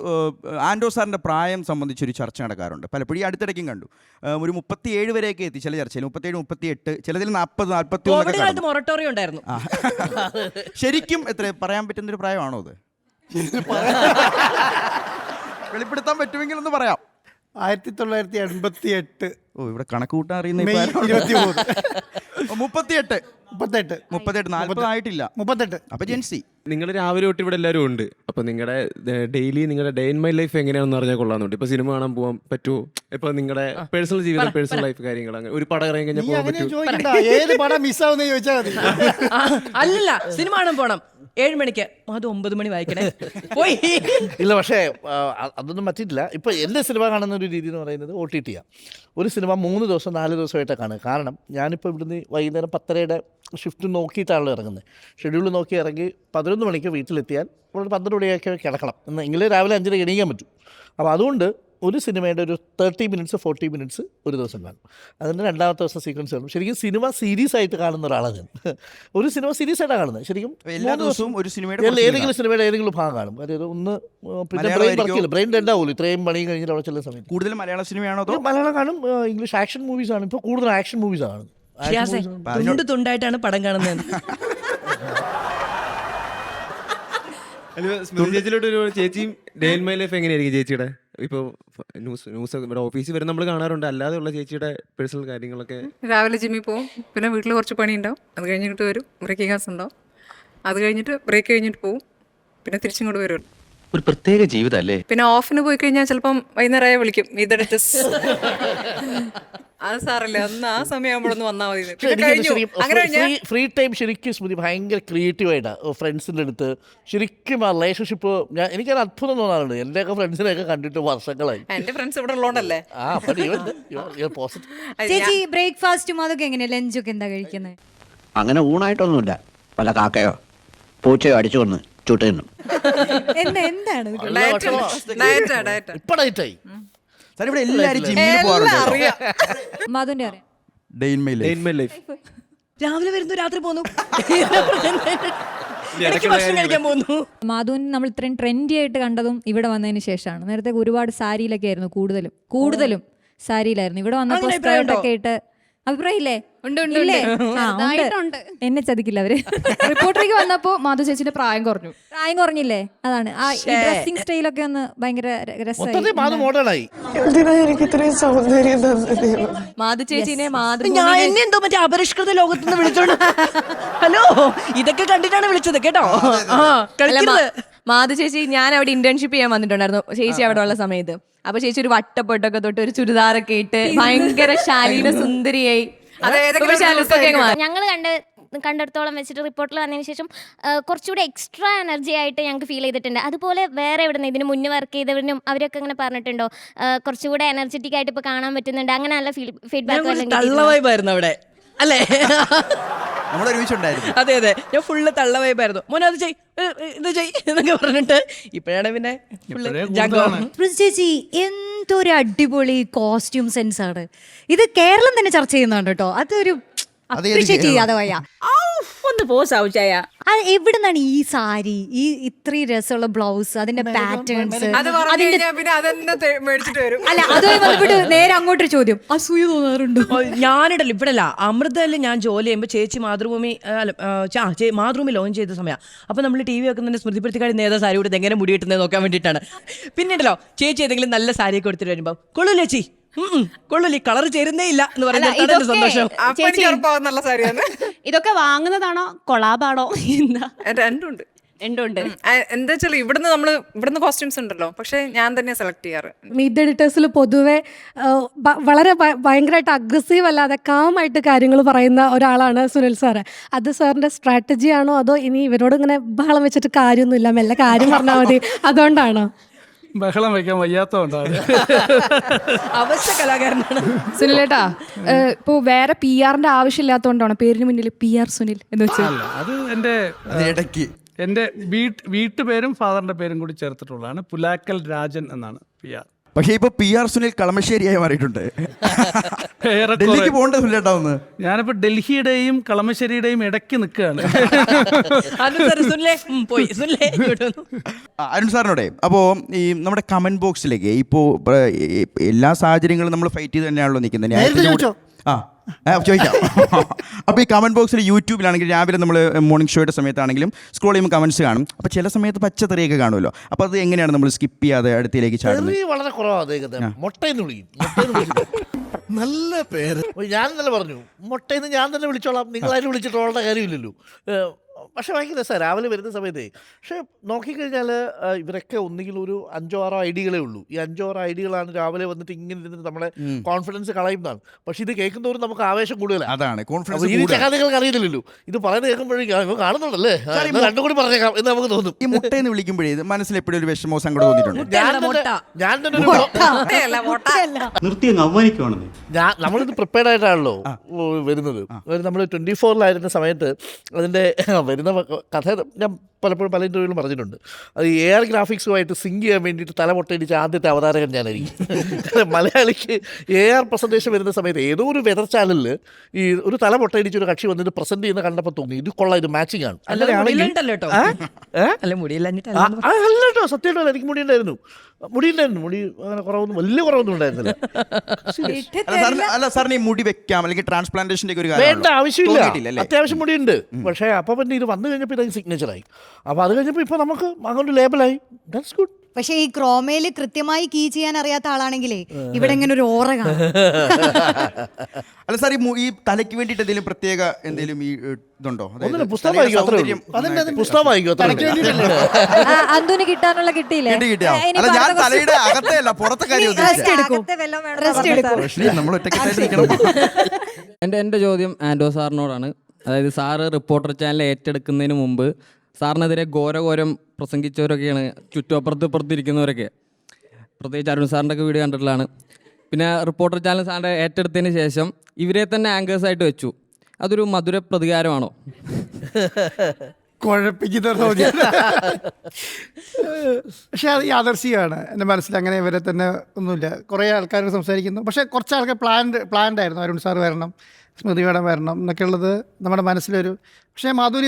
ആൻഡോ സാറിൻ്റെ പ്രായം സംബന്ധിച്ചൊരു ചർച്ച നടക്കാറുണ്ട്. പലപ്പോഴും ഈ അടുത്തിടയ്ക്കും കണ്ടു. ഒരു 37 വരെയൊക്കെ എത്തി ചില ചർച്ചയിൽ, 37, 38, ചിലതിൽ 40, 41. മൊറട്ടോറിയം ഉണ്ടായിരുന്നു. ശരിക്കും എത്ര പറയാൻ പറ്റുന്നൊരു പ്രായമാണോ അത്? വെളിപ്പെടുത്താൻ പറ്റുമെങ്കിൽ ഒന്ന് പറയാം. 1988. ഓ, ഇവിടെ കണക്ക് കൂട്ടാൻ അറിയുന്ന 38, 40 ആയിട്ടില്ല. 38. അപ്പൊ ജെൻസി, നിങ്ങൾ രാവിലെ തൊട്ട് ഇവിടെ എല്ലാവരും ഉണ്ട്. അപ്പൊ നിങ്ങളുടെ ഡെയിലി നിങ്ങളുടെ ഡേ ഇൻ മൈ ലൈഫ് എങ്ങനെയാണെന്ന് അറിഞ്ഞാൽ കൊള്ളാന്നുണ്ട്. ഇപ്പൊ സിനിമ കാണാൻ പോകാൻ പറ്റുമോ? ഇപ്പൊ നിങ്ങളുടെ പേഴ്സണൽ ജീവിതം, പേഴ്സണൽ ലൈഫ് കാര്യങ്ങൾ, അങ്ങനെ ഒരു പടം ഇറങ്ങി കഴിഞ്ഞാൽ പോകാൻ പറ്റുമോ? ഏത് പടം മിസ്സാവുന്ന ചോദിച്ചാൽ മതി. അല്ല, സിനിമ കാണാൻ പോണം 7 മണിക്ക്, അത് 9 മണി വായിക്കണേ പോയി. ഇല്ല, പക്ഷേ അതൊന്നും പറ്റിയിട്ടില്ല. ഇപ്പൊ എൻ്റെ സിനിമ കാണുന്ന ഒരു രീതി എന്ന് പറയുന്നത് OTT ആണ്. ഒരു സിനിമ 3 ദിവസം 4 ദിവസമായിട്ട് കാണുക. കാരണം ഞാനിപ്പോൾ ഇവിടുന്ന് വൈകുന്നേരം 10:30 ഷിഫ്റ്റ് നോക്കിയിട്ടാണല്ലോ ഇറങ്ങുന്നത്. ഷെഡ്യൂൾ നോക്കി ഇറങ്ങി 11 മണിക്ക് വീട്ടിലെത്തിയാൽ ഒരു 12 മണിയൊക്കെ കിടക്കണം എന്നെങ്കിൽ രാവിലെ 5:30 എണീക്കാൻ പറ്റും. അപ്പോൾ അതുകൊണ്ട് ഒരു സിനിമയുടെ ഒരു 30 മിനിറ്റ്സ് 40 മിനിറ്റ്സ് ഒരു ദിവസം കാണും. അതിൻ്റെ രണ്ടാമത്തെ ദിവസം സീക്വൻസ് കാണും. ശരിക്കും സിനിമ സീരീസ് ആയിട്ട് കാണുന്ന ഒരാളാണ് ഞാൻ. ഒരു സിനിമ സീരീസ് ആയിട്ടാണ് കാണുന്നത്. ശരിക്കും എല്ലാ ദിവസവും ഒരു സിനിമയുടെ ഏതെങ്കിലും സിനിമയുടെ ഏതെങ്കിലും ഭാഗം കാണും. അതായത് ഒന്ന് പിന്നെ ബ്രെയിൻ ഡെഡ് ആവുമല്ലോ ഇത്രയും പണി കഴിഞ്ഞിട്ട് അവിടെ ചെല്ലുന്ന സമയത്ത്. കൂടുതൽ മലയാള സിനിമയാണോ? മലയാളം കാണും, ഇംഗ്ലീഷ് ആക്ഷൻ മൂവീസ് ആണ്. ഇപ്പോൾ കൂടുതൽ ആക്ഷൻ മൂവീസ് ആണ്. തുണ്ടായിട്ടാണ് പടം കാണുന്നത്. ചേച്ചിയിലോട്ട് ഒരു ചേച്ചിയും ഡേ ഇൻ മൈ ലൈഫ് എങ്ങനെയായിരിക്കും ചേച്ചിയുടെ? ഇപ്പോൾ ന്യൂസ് ഇവിടെ ഓഫീസിൽ വരെ നമ്മൾ കാണാറുണ്ട്. അല്ലാതെ ഉള്ള ചേച്ചിയുടെ പേഴ്സണൽ കാര്യങ്ങളൊക്കെ? രാവിലെ ജിമ്മിൽ പോകും, പിന്നെ വീട്ടിൽ കുറച്ച് പണി ഉണ്ടാവും, അത് കഴിഞ്ഞിട്ട് വരും, ബ്രേക്കിംഗ് ക്ലാസ് ഉണ്ടാവും, അത് കഴിഞ്ഞിട്ട് ബ്രേക്ക് കഴിഞ്ഞിട്ട് പോകും, പിന്നെ തിരിച്ചിങ്ങോട്ട് വരും. ഒരു പ്രത്യേക ജീവിതമല്ലേ? പിന്നെ ഓഫിന് പോയി കഴിഞ്ഞാൽ ചിലപ്പം വൈകുന്നേരമായി വിളിക്കും ഇതെടുത്ത് അത് സാറല്ലേ ഒന്ന് ആ സമയം ആകുമ്പോഴൊന്ന് വന്നാൽ മതി. പിന്നെ കഴിഞ്ഞു. അങ്ങനെ കഴിഞ്ഞാൽ ഫ്രീ ടൈം ശരിക്കും സ്മൃതി ഭയങ്കര ക്രിയേറ്റീവായിട്ടാണ് ഫ്രണ്ട്സിൻ്റെ അടുത്ത് ശരിക്കും ആ റിലേഷൻഷിപ്പ് എനിക്കത് അത്ഭുതം തോന്നാറുണ്ട്. എൻ്റെയൊക്കെ ഫ്രണ്ട്സിനെയൊക്കെ കണ്ടിട്ട് വർഷങ്ങളായി. എന്റെ ഫ്രണ്ട്സ് ഇവിടെ ഉള്ളതുകൊണ്ടല്ലേ. ചേച്ചി ബ്രേക്ക്ഫാസ്റ്റും അതൊക്കെ എങ്ങനെയാ, ലഞ്ചൊക്കെ എന്താ കഴിക്കുന്നത്? അങ്ങനെ ഊണായിട്ടൊന്നുമില്ല, വല്ല കാക്കയോ പൂച്ചയോ അടിച്ചു കൊന്ന് ചുട്ട് തിന്നും. എന്താണ് ഇപ്പൊ ഡയറ്റായി. സാർ ഇവിടെ എല്ലാവരും ജിമ്മിൽ പോകാറുണ്ട്. മധുവിന്റെ അറിയാം. Day in my life. രാവിലെ വരുന്നു, രാത്രി പോന്നു, ഭക്ഷണം കഴിക്കാൻ പോകുന്നു. മാധുവിന് നമ്മൾ ഇത്രയും ട്രെൻഡി ആയിട്ട് കണ്ടതും ഇവിടെ വന്നതിന് ശേഷമാണ്. നേരത്തെ ഒരുപാട് സാരിയിലൊക്കെ ആയിരുന്നു, കൂടുതലും സാരിയിലായിരുന്നു. ഇവിടെ വന്നപ്പോൾ സ്കേർട്ടൊക്കെ ഇട്ട് അഭിപ്രായമില്ലേ? ഇല്ലേ? ആ, ഉണ്ട്. എന്നെ ചതിക്കില്ല അവര്. റിപ്പോർട്ടറിലേക്ക് വന്നപ്പോ മാധു ചേച്ചിന്റെ പ്രായം കുറഞ്ഞു. പ്രായം കുറഞ്ഞില്ലേ? അതാണ് ആ ഡ്രസ്സിംഗ് സ്റ്റൈലൊക്കെ ഒന്ന് ഭയങ്കര രസമായി. മാധു ചേച്ചിനെ ഞാൻ എന്നെ എന്തോ മറ്റേ അപരിഷ്കൃത ലോകത്തുനിന്ന് വിളിച്ചോണ്ട് ഹലോ ഇതൊക്കെ കണ്ടിട്ടാണ് വിളിച്ചത് കേട്ടോ. മാധു ചേച്ചി, ഞാൻ അവിടെ ഇന്റേൺഷിപ്പ് ചെയ്യാൻ വന്നിട്ടുണ്ടായിരുന്നു ചേച്ചി അവിടെ ഉള്ള സമയത്ത്. അപ്പൊ ചേച്ചി ഒരു വട്ടപ്പൊട്ടൊക്കെ തൊട്ട് ഒരു ചുരിദാറൊക്കെ ഇട്ട് ഭയങ്കര ശാലീന സുന്ദരിയായി. ഞങ്ങൾ കണ്ടിടത്തോളം വെച്ചിട്ട് റിപ്പോർട്ടിൽ വന്നതിന് ശേഷം കുറച്ചുകൂടി എക്സ്ട്രാ എനർജി ആയിട്ട് ഞങ്ങൾക്ക് ഫീൽ ചെയ്തിട്ടുണ്ട്. അതുപോലെ വേറെ എവിടെ നിന്ന് ഇതിന് മുന്നേ വർക്ക് ചെയ്തവരും അവരൊക്കെ അങ്ങനെ പറഞ്ഞിട്ടുണ്ടോ കുറച്ചുകൂടെ എനർജറ്റിക് ആയിട്ട് ഇപ്പൊ കാണാൻ പറ്റുന്നുണ്ട്? അങ്ങനെ നല്ല ഫീഡ്ബാക്ക് അവിടെ അല്ലേ? അതെ അതെ, ഞാൻ ഫുള്ള് തള്ള വൈബായിരുന്നു. മോനെ അത് ചെയ് ഇത് ചെയ് എന്നൊക്കെ പറഞ്ഞിട്ട് ഇപ്പഴാണ് പിന്നെ ചേച്ചി എന്തൊരു അടിപൊളി കോസ്റ്റ്യൂം സെൻസ് ആണ്. ഇത് കേരളം തന്നെ ചർച്ച ചെയ്യുന്നുണ്ട് കേട്ടോ. അതൊരു അപ്രീഷിയേറ്റ് ചെയ്യാതെ വയ്യ. ഒന്ന് പോസാവുച്ചായ എവിടുന്നാണ് ഈ സാരി, ഈ ഇത്രയും രസമുള്ള ബ്ലൗസ്, അതിന്റെ പാറ്റേൺസ്? അല്ല, അത് നേരെ അങ്ങോട്ടൊരു ചോദ്യം, അസൂയ തോന്നാറുണ്ടോ? ഞാനിടല്ലോ ഇവിടെല്ല അമൃതയിൽ ഞാൻ ജോലി ചെയ്യുമ്പോൾ ചേച്ചി മാതൃഭൂമി മാതൃഭൂമി ലോഞ്ച് ചെയ്ത സമയമാണ്. അപ്പോൾ നമ്മൾ TV വെക്കുന്നതിന്റെ സ്മൃതിപ്പെടുത്തിക്കാടി നേതാ സാരി കൊടുത്ത് എങ്ങനെ മുടി കിട്ടുന്നത് നോക്കാൻ വേണ്ടിയിട്ടാണ്. പിന്നീടല്ലോ ചേച്ചി ഏതെങ്കിലും നല്ല സാരിയൊക്കെ കൊടുത്തിട്ട് വരുമ്പോൾ കൊള്ളൂല്ലേ ചേച്ചി, കൊള്ളൂല്ലേ, കളർ ചേരുന്നേ ഇല്ല എന്ന് പറയുന്നത് സന്തോഷം. ഇതൊക്കെ വാങ്ങുന്നതാണോ കൊളാബാണോ? രണ്ടുണ്ട്. എന്താ വെച്ചാൽ ഇവിടുന്ന് കോസ്റ്റ്യൂംസ് ഉണ്ടല്ലോ, പക്ഷെ ഞാൻ തന്നെ സെലക്ട് ചെയ്യാറ്. മീറ്റ് എഡിറ്റേഴ്സിൽ പൊതുവെ വളരെ ഭയങ്കരമായിട്ട് അഗ്രസീവ് അല്ലാതെ കാമായിട്ട് കാര്യങ്ങൾ പറയുന്ന ഒരാളാണ് സുനിൽ സാറ്. അത് സാറിൻ്റെ സ്ട്രാറ്റജി ആണോ അതോ ഇനി ഇവരോട് ഇങ്ങനെ ബഹളം വെച്ചിട്ട് കാര്യമൊന്നുമില്ല, മെല്ലെ കാര്യം പറഞ്ഞാൽ മതി, അതുകൊണ്ടാണോ? ബഹളം വയ്ക്കാൻ വയ്യാത്തതുകൊണ്ടാണ്. അവശ്യ കലാകാരനാണ് സുനിലേട്ടാ. ഇപ്പൊ വേറെ PR-ന്റെ ആവശ്യമില്ലാത്തതുകൊണ്ടാണ് പേരിന് മുന്നിൽ PR സുനിൽ എന്ന് വെച്ചാൽ? അത് എൻ്റെ വീട്ടുപേരും ഫാദറിന്റെ പേരും കൂടി ചേർത്തിട്ടുള്ളതാണ്. പുലാക്കൽ രാജൻ എന്നാണ് PR. പക്ഷേ ഇപ്പൊ PR സുനിൽ കളമശ്ശേരിയായി മാറിയിട്ടുണ്ട്. ഡൽഹിക്ക് പോകേണ്ടതില്ലാട്ടാവുന്നത്. ഞാനിപ്പോ ഡൽഹിയുടെയും കളമശ്ശേരിയുടെയും ഇടയ്ക്ക് നിൽക്കുകയാണ്. അരുൺ സാറിനോടെ അപ്പോൾ ഈ നമ്മുടെ കമന്റ് ബോക്സിലേക്ക് ഇപ്പോൾ എല്ലാ സാഹചര്യങ്ങളും നമ്മൾ ഫൈറ്റ് ചെയ്ത് തന്നെയാണല്ലോ നിൽക്കുന്നത്. ചോദിക്കാം. അപ്പോൾ ഈ കമന്റ് ബോക്സിൽ യൂട്യൂബിലാണെങ്കിൽ രാവിലെ നമ്മൾ മോർണിംഗ് ഷോയുടെ സമയത്താണെങ്കിലും സ്ക്രോൾ ചെയ്യുമ്പോൾ കമന്റ്സ് കാണും. അപ്പോൾ ചില സമയത്ത് പച്ചത്തെറിയൊക്കെ കാണുമല്ലോ. അപ്പോൾ അത് എങ്ങനെയാണ് നമ്മൾ സ്കിപ്പ് ചെയ്യാതെ അടുത്തേക്ക് ചാടുന്നത്? വളരെ കുറവാണ്. മുട്ടയെന്ന് വിളിക്കും. നല്ല പേര്. ഞാൻ തന്നെ പറഞ്ഞു മുട്ടയെന്ന് ഞാൻ തന്നെ വിളിച്ചോളാം, നിങ്ങളാരും വിളിച്ചിട്ടുള്ള കാര്യമില്ലല്ലോ. പക്ഷേ ഭയങ്കര രസമാണ് രാവിലെ വരുന്ന സമയത്തേ. പക്ഷേ നോക്കിക്കഴിഞ്ഞാൽ ഇവരൊക്കെ ഒന്നുകിൽ ഒരു 5-6 ഐഡികളേ ഉള്ളൂ. ഈ 5-6 ഐഡികളാണ് രാവിലെ വന്നിട്ട് ഇങ്ങനെ ഇരുന്നിട്ട് നമ്മളെ കോൺഫിഡൻസ് കളയുന്നതാണ്. പക്ഷേ ഇത് കേൾക്കുന്നവരും നമുക്ക് ആവേശം കൂടുതലാണ്. അതാണ് കോൺഫിഡൻസ്. ഈ ചക്കാദികൾക്ക് അറിയില്ലല്ലോ, ഇത് പറയുന്നത് കേൾക്കുമ്പോഴേക്കും കാണുന്നുണ്ടല്ലേ, രണ്ടും കൂടി പറഞ്ഞേക്കാം എന്ന് നമുക്ക് തോന്നും. ഈ മുട്ടയെന്ന് വിളിക്കുമ്പോഴേ മനസ്സിൽ എപ്പോഴും ഒരു വിഷമോ സങ്കടം തോന്നിയിട്ടുണ്ട്? ഞാൻ തന്നെ നമ്മളിത് പ്രിപ്പയർഡ് ആയിട്ടാണല്ലോ വരുന്നത്. നമ്മൾ 24-ലായിരുന്ന സമയത്ത് അതിൻ്റെ വരുന്ന കഥ ഞാൻ പലപ്പോഴും പല ഇൻ്റർവ്യൂവിലും പറഞ്ഞിട്ടുണ്ട്. അത് AR ഗ്രാഫിക്സുമായിട്ട് സിങ്ക് ചെയ്യാൻ വേണ്ടിയിട്ട് തല പൊട്ടയിടിച്ച ആദ്യത്തെ അവതാരകൻ ഞാനായിരിക്കും. മലയാളിക്ക് AR പ്രസൻറ്റേഷൻ വരുന്ന സമയത്ത് ഏതോ ഒരു വെതർ ചാനലിൽ ഈ ഒരു തല പൊട്ടയിടിച്ച് ഒരു കക്ഷി വന്നിട്ട് പ്രസന്റ് ചെയ്യുന്ന കണ്ടപ്പോൾ തോന്നി ഇത് കൊള്ളാം, ഇത് മാച്ചിങ് ആണ്. അല്ലട്ടോ സത്യമായിട്ടോ എനിക്ക് മുടിയുണ്ടായിരുന്നു. മുടി അങ്ങനെ കുറവൊന്നും വലിയ കുറവൊന്നും ഉണ്ടായിരുന്നില്ല. അല്ല സാറിന് ഈ മുടി വെക്കാം അല്ലെങ്കിൽ ട്രാൻസ്പ്ലാന്റേഷൻ്റെ ഒരു വേണ്ട ആവശ്യമില്ല, അത്യാവശ്യം മുടിയുണ്ട്. പക്ഷേ അപ്പോൾ പിന്നെ ഇത് വന്നു കഴിഞ്ഞപ്പോൾ ഇതൊരു സിഗ്നേച്ചറായി. അപ്പോൾ അത് കഴിഞ്ഞപ്പോൾ ഇപ്പോൾ നമുക്ക് അങ്ങോട്ട് ലേബലായി. That's good. പക്ഷെ ഈ ക്രോമയിൽ കൃത്യമായി കീ ചെയ്യാൻ അറിയാത്ത ആളാണെങ്കിലേ ഇവിടെ ഇങ്ങനെ ഒരു ഓറ കാണും. അല്ല സാർ, ഈ തലയ്ക്ക് വേണ്ടിയിട്ട് എന്തെങ്കിലും പ്രത്യേക എന്തെങ്കിലും ഈ ഇതുണ്ടോ? പുസ്തകം അന്തുന് കിട്ടാനുള്ള കിട്ടിയില്ലേ? അല്ല, ഞാൻ തലയുടെ അകത്തെ അല്ല പുറത്തെ കാര്യം നമ്മൾ എൻ്റെ ചോദ്യം ആൻഡോ സാറിനോടാണ്. അതായത് സാറ് റിപ്പോർട്ടർ ചാനൽ ഏറ്റെടുക്കുന്നതിന് മുമ്പ് സാറിനെതിരെ ഘോരഘോരം പ്രസംഗിച്ചവരൊക്കെയാണ് ചുറ്റുമപ്പുറത്തിരിക്കുന്നവരൊക്കെ. പ്രത്യേകിച്ച് അരുൺ സാറിൻ്റെ ഒക്കെ വീഡിയോ കണ്ടിട്ടുള്ളതാണ്. പിന്നെ റിപ്പോർട്ടർ ചാനൽ സാറിൻ്റെ ഏറ്റെടുത്തതിന് ശേഷം ഇവരെ തന്നെ ആങ്കേഴ്സായിട്ട് വെച്ചു. അതൊരു മധുര പ്രതികാരമാണോ? കുഴപ്പിക്കുന്ന ചോദ്യം. പക്ഷെ അത് യാദർശികമാണ്. എൻ്റെ മനസ്സിൽ അങ്ങനെ ഇവരെ തന്നെ ഒന്നുമില്ല. കുറേ ആൾക്കാർ സംസാരിക്കുന്നു. പക്ഷേ കുറച്ച് ആൾക്കാർ പ്ലാൻഡ് ആയിരുന്നു. അരുൺ സാർ വരണം, സ്മൃതി മേഡം വരണം എന്നൊക്കെ ഉള്ളത് നമ്മുടെ മനസ്സിലൊരു. പക്ഷേ മാധുരി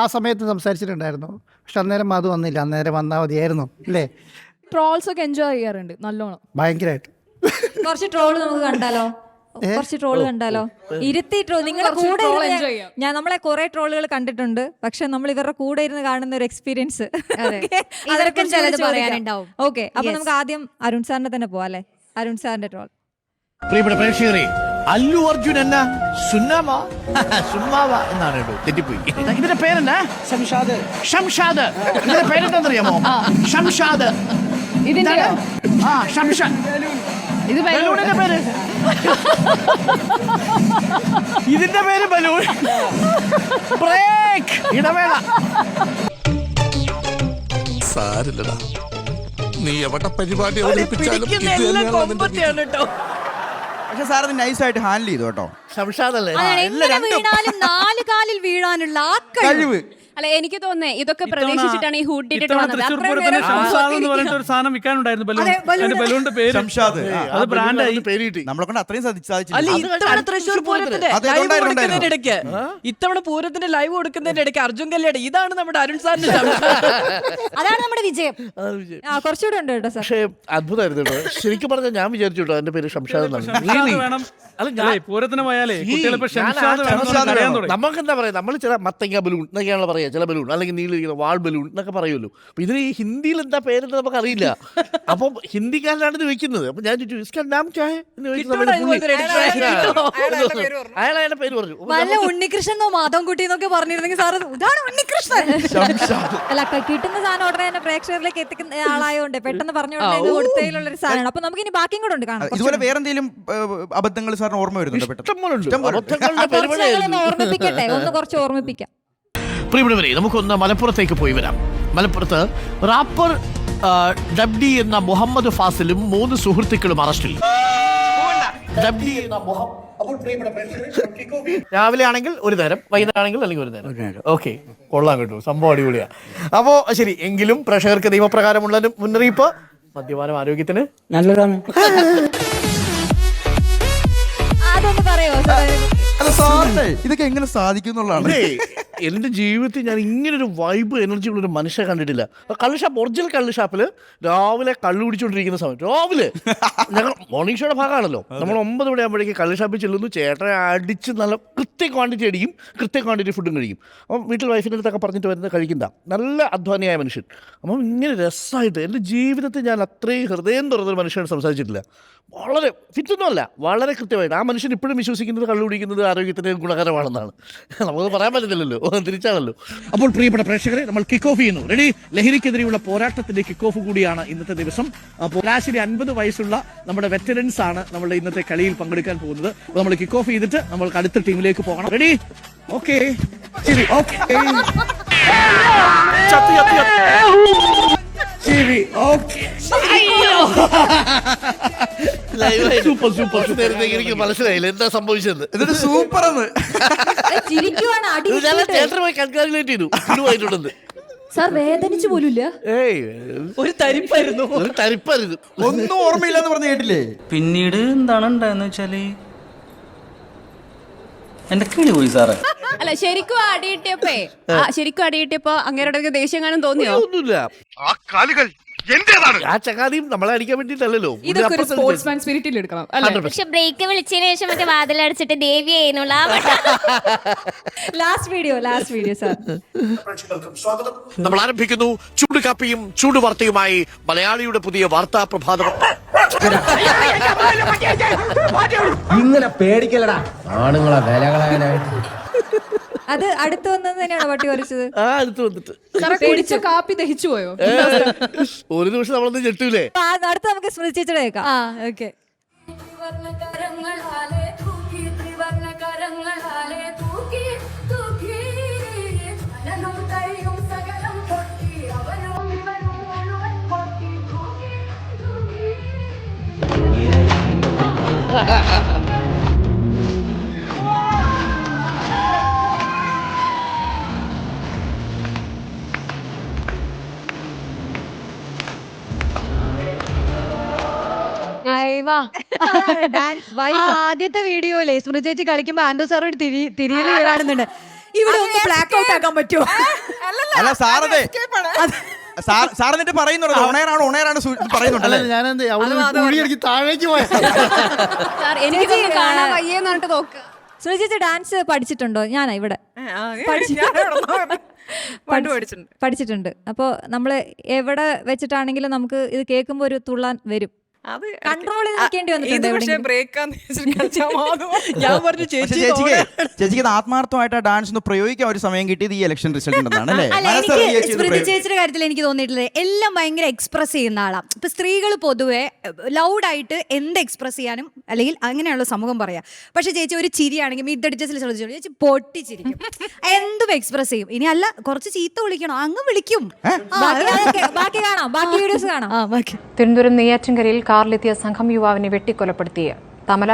ആ സമയത്ത് സംസാരിച്ചിട്ടുണ്ടായിരുന്നു. പക്ഷെ അന്നേരം മാധു വന്നില്ല. അന്നേരം വന്നാൽ മതിയായിരുന്നു അല്ലേ? ട്രോൾസ് ഒക്കെ എൻജോയ് ചെയ്യാറുണ്ട് നല്ലോണം, ഭയങ്കരമായിട്ട്. കുറച്ച് ട്രോള് നമുക്ക് കണ്ടാലോ? കുറച്ച് ട്രോള് കണ്ടാലോ? ഇരുത്തി ട്രോൾ നിങ്ങളുടെ കൂടെ ഞാൻ നമ്മളെ കുറെ ട്രോളുകൾ കണ്ടിട്ടുണ്ട്. പക്ഷെ നമ്മൾ ഇവരുടെ കൂടെ ഇരുന്ന് കാണുന്ന ഒരു എക്സ്പീരിയൻസ് ഓക്കെ. അപ്പൊ നമുക്ക് ആദ്യം അരുൺ സാറിന്റെ തന്നെ പോവാം അല്ലെ? അരുൺ സാറിന്റെ ട്രോൾ. പ്രിയപ്പെട്ട പ്രേക്ഷകരെ, അല്ലു അർജുൻ എന്ന സുന്നാമ സുമ്മാവ എന്നാണ് കേട്ടോ, തെറ്റിപ്പോയി. ഇതിന്റെ പേരെന്നാ? ഷംഷാദ്. ഇതിന്റെ പേരെന്താണെന്നറിയാമോ? ഷംഷാദ്. ഷംഷാദ്. ഇത് ബലൂണിന്റെ പേര്. ഇതിന്റെ പേര് ബലൂൺ. ബ്രേക്ക്. ഇടവേള. സാരില്ലടാ, നീ എവിടെ പരിപാടി പക്ഷെ സാർ അത് നൈസായിട്ട് ഹാൻഡിൽ ചെയ്തു കേട്ടോ. ഷംഷാദല്ലേ? വീണാലും 4 കാലിൽ വീഴാനുള്ള ആ കഴിവ്. അല്ല, എനിക്ക് തോന്നുന്നേ ഇതൊക്കെ പ്രതീക്ഷിച്ചിട്ടാണ് ഈ ഹൂഡ് ഇട്ടിട്ട് വന്നത്. ഷംഷാദ് എന്ന് പറഞ്ഞിട്ട് ഒരു സാധനം വിൽക്കാനുണ്ടായിരുന്നു, ബലൂണിന്റെ പേര് ഷംഷാദ്. അത് ബ്രാൻഡായി. നമ്മളെ കൊണ്ട് അത്രയും അല്ല, ഇത്തവണ തൃശ്ശൂർ പൂരത്തിന്റെ ലൈവ് കൊടുക്കുന്നതിന്റെ ഇടയ്ക്ക്, ഇത്തവണ പൂരത്തിന്റെ ലൈവ് കൊടുക്കുന്നതിന്റെ ഇടയ്ക്ക് അർജുൻ കല്യാട്, ഇതാണ് നമ്മുടെ അരുൺ സാറിന്റെ അതാണ് നമ്മുടെ വിജയം. കുറച്ചുകൂടെ ഉണ്ട് കേട്ടോ സാർ. പക്ഷേ അത്ഭുതമായിരുന്നു കേട്ടോ. ശരിക്കും പറഞ്ഞാൽ ഞാൻ വിചാരിച്ചു കേട്ടോ എന്റെ പേര് ഷംഷാദ് എന്നാണ്. പൂരത്തിന് പോയാലേ നമുക്കെന്താ പറയാ, നമ്മൾ ചില മത്തങ്ങ ബലൂൺ എന്നൊക്കെയാണല്ലോ പറയാ, ചില ബലൂൺ അല്ലെങ്കിൽ നീലിരിക്കുന്ന വാൾ ബലൂൺ എന്നൊക്കെ പറയുമല്ലോ. അപ്പൊ ഇതിന് ഈ ഹിന്ദിയിൽ എന്താ പേരെന്ന് നമുക്ക് അറിയില്ല. അപ്പം ഹിന്ദിക്കാരനാണ് ഇത് വെക്കുന്നത്. അപ്പൊ ഞാൻ ചോദിച്ചു അയാളുടെ പേര് പറഞ്ഞു. വല്ല ഉണ്ണികൃഷ്ണനോ മാധവൻകുട്ടി എന്നൊക്കെ പറഞ്ഞിരുന്നെങ്കിൽ സാറ് ഇതാണ് ഉണ്ണികൃഷ്ണൻ. അല്ല, കിട്ടുന്ന സാധനം ഉടനെ തന്നെ പ്രേക്ഷകരിലേക്ക് എത്തിക്കുന്ന ആളായതുകൊണ്ട് പെട്ടെന്ന് പറഞ്ഞുകൊണ്ട് കൊടുത്തതിലുള്ള ഒരു സാധനമാണ്. അപ്പൊ നമുക്ക് ഇനി ബാക്കിയും കൂടെ ഉണ്ട് കാണാം. ഇതുപോലെ വേറെ എന്തെങ്കിലും അബദ്ധങ്ങൾ സാറിന് ഓർമ്മ വരുന്നുണ്ട്? ഓർമ്മിപ്പിക്കട്ടെ, ഒന്ന് കുറച്ച് ഓർമ്മിപ്പിക്കാം. പ്രിയപ്പെട്ടവരെ, നമുക്കൊന്ന് മലപ്പുറത്തേക്ക് പോയി വരാം. മലപ്പുറത്ത് റാപ്പർ ഡബ്ഡി എന്ന മുഹമ്മദ് ഫാസിലും 3 സുഹൃത്തുക്കളും അറസ്റ്റിൽ. രാവിലെ ആണെങ്കിൽ ഒരു നേരം, വൈകുന്നേരം ആണെങ്കിൽ അല്ലെങ്കിൽ ഒരു നേരം. ഓക്കെ, കൊള്ളാൻ കേട്ടോ, സംഭവം അടിപൊളിയാ. അപ്പോ ശരി, എങ്കിലും പ്രേക്ഷകർക്ക് നിയമപ്രകാരമുള്ള മുന്നറിയിപ്പ്, മദ്യപാനം ആരോഗ്യത്തിന് നല്ലതാണ്. അതൊന്ന് പറയുമോ സാർ? ഇതൊക്കെ എങ്ങനെ സാധിക്കും എന്നുള്ളതാണ്. എൻ്റെ ജീവിതത്തിൽ ഞാൻ ഇങ്ങനൊരു വൈബ് എനർജി ഉള്ളൊരു മനുഷ്യനെ കണ്ടിട്ടില്ല. കള്ളുഷാപ്പ്, ഒറിജിനൽ കള്ളുഷാപ്പിൽ രാവിലെ കള്ളു കുടിച്ചുകൊണ്ടിരിക്കുന്ന സമയം, രാവിലെ ഞങ്ങൾ മോർണിംഗ് ഷോയുടെ ഭാഗമാണല്ലോ, നമ്മൾ 9 മണിയാകുമ്പോഴേക്ക് കള്ളുഷാപ്പിൽ ചെല്ലുന്നു. ചേട്ടനെ അടിച്ച് നല്ല കൃത്യ ക്വാണ്ടിറ്റി അടിക്കും, കൃത്യ ക്വാണ്ടിറ്റി ഫുഡും കഴിക്കും. അപ്പം വീട്ടിൽ വൈഫിൻ്റെ അടുത്തൊക്കെ പറഞ്ഞിട്ട് വരുന്നത് കഴിക്കുന്ന നല്ല അധ്വാനിയായ മനുഷ്യൻ. അപ്പം ഇങ്ങനെ രസമായിട്ട് എൻ്റെ ജീവിതത്തിൽ ഞാൻ അത്രയും ഹൃദയം തുറന്നൊരു മനുഷ്യനാണ് സംസാരിച്ചിട്ടില്ല. വളരെ ഫിറ്റൊന്നുമല്ല, വളരെ കൃത്യമായിട്ട് ആ മനുഷ്യൻ ഇപ്പോഴും വിശ്വസിക്കുന്നത് കള്ളു കുടിക്കുന്നത് ആരോഗ്യത്തിന് ഗുണകരമാണെന്നാണ്. നമുക്കത് പറയാൻ പറ്റത്തില്ലല്ലോ, തിരിച്ചാണല്ലോ. അപ്പോൾ പ്രിയപ്പെട്ട പ്രേക്ഷകരെ, നമ്മൾ കിക്ക് ഓഫ് ചെയ്യുന്നു. റെഡി? ലഹരിക്കെതിരെയുള്ള പോരാട്ടത്തിന്റെ കിക്ക് ഓഫ് കൂടിയാണ് ഇന്നത്തെ ദിവസം. അപ്പോൾ ശരാശരി 50 വയസ്സുള്ള നമ്മുടെ വെറ്ററൻസ് ആണ് നമ്മുടെ ഇന്നത്തെ കളിയിൽ പങ്കെടുക്കാൻ പോകുന്നത്. അപ്പോൾ നമ്മൾ കിക്ക് ഓഫ് ചെയ്തിട്ട് നമ്മൾക്ക് അടുത്ത ടീമിലേക്ക് പോകണം. റെഡി? ഓക്കെ, ശരി, ഓക്കെ, ശരി, ഓക്കെ. Super super. എനിക്ക് മനസ്സിലായില്ല എന്താ സംഭവിച്ചത്. ഇതൊരു സൂപ്പർ എന്ന് പോയി കൺഗ്രാജുലേറ്റ് ചെയ്തു. ഇതുമായിട്ടുണ്ടെന്ന് സാർ വേദനിച്ചു പോലുമില്ല. ഒരു തരിപ്പായിരുന്നു. ഒന്നും ഓർമ്മയില്ല എന്ന് പറഞ്ഞു കേട്ടില്ലേ? പിന്നീട് എന്താണ് ഉണ്ടായെന്ന് വെച്ചാല് എന്റെ കിളി പോയി സാറേ. അല്ല, ശരിക്കും അടിയിട്ടിയപ്പോ അങ്ങേരുടെ ദേഷ്യം കാണാൻ തോന്നിയോ? ഒന്നുമില്ല. ആ കാലുകൾ ആ ചങ്ങാതിയും നമ്മളെ അടിക്കാൻ വേണ്ടിയിട്ടല്ലോ. ഇതൊക്കെ ഒരു സ്പോർട്സ്മാൻ സ്പിരിറ്റിൽ എടുക്കണം അല്ലേ? പക്ഷെ ബ്രേക്ക് വിളിച്ചതിന് ശേഷം മറ്റേ വാതിലടച്ചിട്ട് ദേവി ചെയ്യുന്നുള്ള ലാസ്റ്റ് വീഡിയോ സാർ. നമ്മൾ ആരംഭിക്കുന്നു ചൂട് കാപ്പിയും ചൂട് വാർത്തയുമായി മലയാളിയുടെ പുതിയ വാർത്താ പ്രഭാതം. ഇങ്ങനെ പേടിക്കലടാ ആണുങ്ങളെ വില കളയാനായിട്ട്. അത് അടുത്ത് വന്നത് തന്നെയാണോ പട്ടി വരച്ചത്? അടുത്ത് വന്നിട്ട് പേടിച്ച കാപ്പി ദഹിച്ചു പോയോ? ഒരു നിമിഷം നമ്മളൊന്ന് ഞെട്ടൂലേ. അടുത്ത് നമുക്ക് സ്മൃതി ചേച്ചിയുടെ കേൾക്കാം. ഓക്കെ. ആദ്യത്തെ വീഡിയോയിലെ സ്മൃതി ചേച്ചി കളിക്കുമ്പോ ആൻഡോ സാറോട് തിരിയല് വീഴാണെന്നുണ്ട്. ഇവിടെ ഒന്ന് ബ്ലാക്ക് ഔട്ട് ആക്കാൻ പറ്റുമോ? അല്ല സാറേ സാർ എന്നിട്ട് പറയുന്നുണ്ടല്ലോ ഓണയറാണ് പറയുന്നുണ്ടല്ലേ. ഞാനെന്ത് അവിടെ കുഴി എനിക്ക് താഴേക്ക് പോയ എനിക്ക് കാണാൻ വയ്യെന്ന് പറഞ്ഞിട്ട് നോക്കുക. സ്മൃതി ചേച്ചി ഡാൻസ് പഠിച്ചിട്ടുണ്ടോ? ഞാനാ ഇവിടെ പഠിച്ചിട്ടുണ്ട്. അപ്പോൾ നമ്മൾ എവിടെ വെച്ചിട്ടാണെങ്കിലും നമുക്ക് ഇത് കേൾക്കുമ്പോൾ ഒരു തുള്ളാൻ വരും. കൺട്രോൾ ചെയ്ത് നിൽക്കേണ്ടി ഞാൻ പറഞ്ഞു ചേച്ചിക്ക് ആത്മാർത്ഥമായിട്ട് ഡാൻസ് ഒന്ന് പ്രയോഗിക്കാൻ ഒരു സമയം കിട്ടിയത് ഈ ഇലക്ഷൻ റിസൾട്ട് ഉണ്ടെന്നാണ്. സ്മൃതി ചേച്ചിയുടെ കാര്യത്തിൽ എനിക്ക് തോന്നിയിട്ടുള്ളത് എല്ലാം ഭയങ്കര എക്സ്പ്രസ് ചെയ്യുന്ന ആളാണ്. ഇപ്പൊ സ്ത്രീകൾ പൊതുവെ ലൗഡായിട്ട് എന്ത് എക്സ്പ്രസ് ചെയ്യാനും അല്ലെങ്കിൽ അങ്ങനെയുള്ള സമൂഹം പറയാം. പക്ഷെ ചേച്ചി ഒരു ചിരിയാണെങ്കിൽ മിഡടിച്ചതിൽ ശ്രദ്ധിച്ചോളൂ, ചേച്ചി പൊട്ടിച്ചിരിക്കും, എന്തും എക്സ്പ്രസ് ചെയ്യും. ഇനി അല്ല കുറച്ച് ചീത്ത വിളിക്കണോ അങ്ങ് വിളിക്കും. ബാക്കി കാണാം, ബാക്കി വീഡിയോസ് കാണാം. തിരുവനന്തപുരം നെയ്യാറ്റിൻകരയിൽ കാറിലെത്തിയ സംഘം യുവാവിനെ വെട്ടിക്കൊലപ്പെടുത്തി. തമല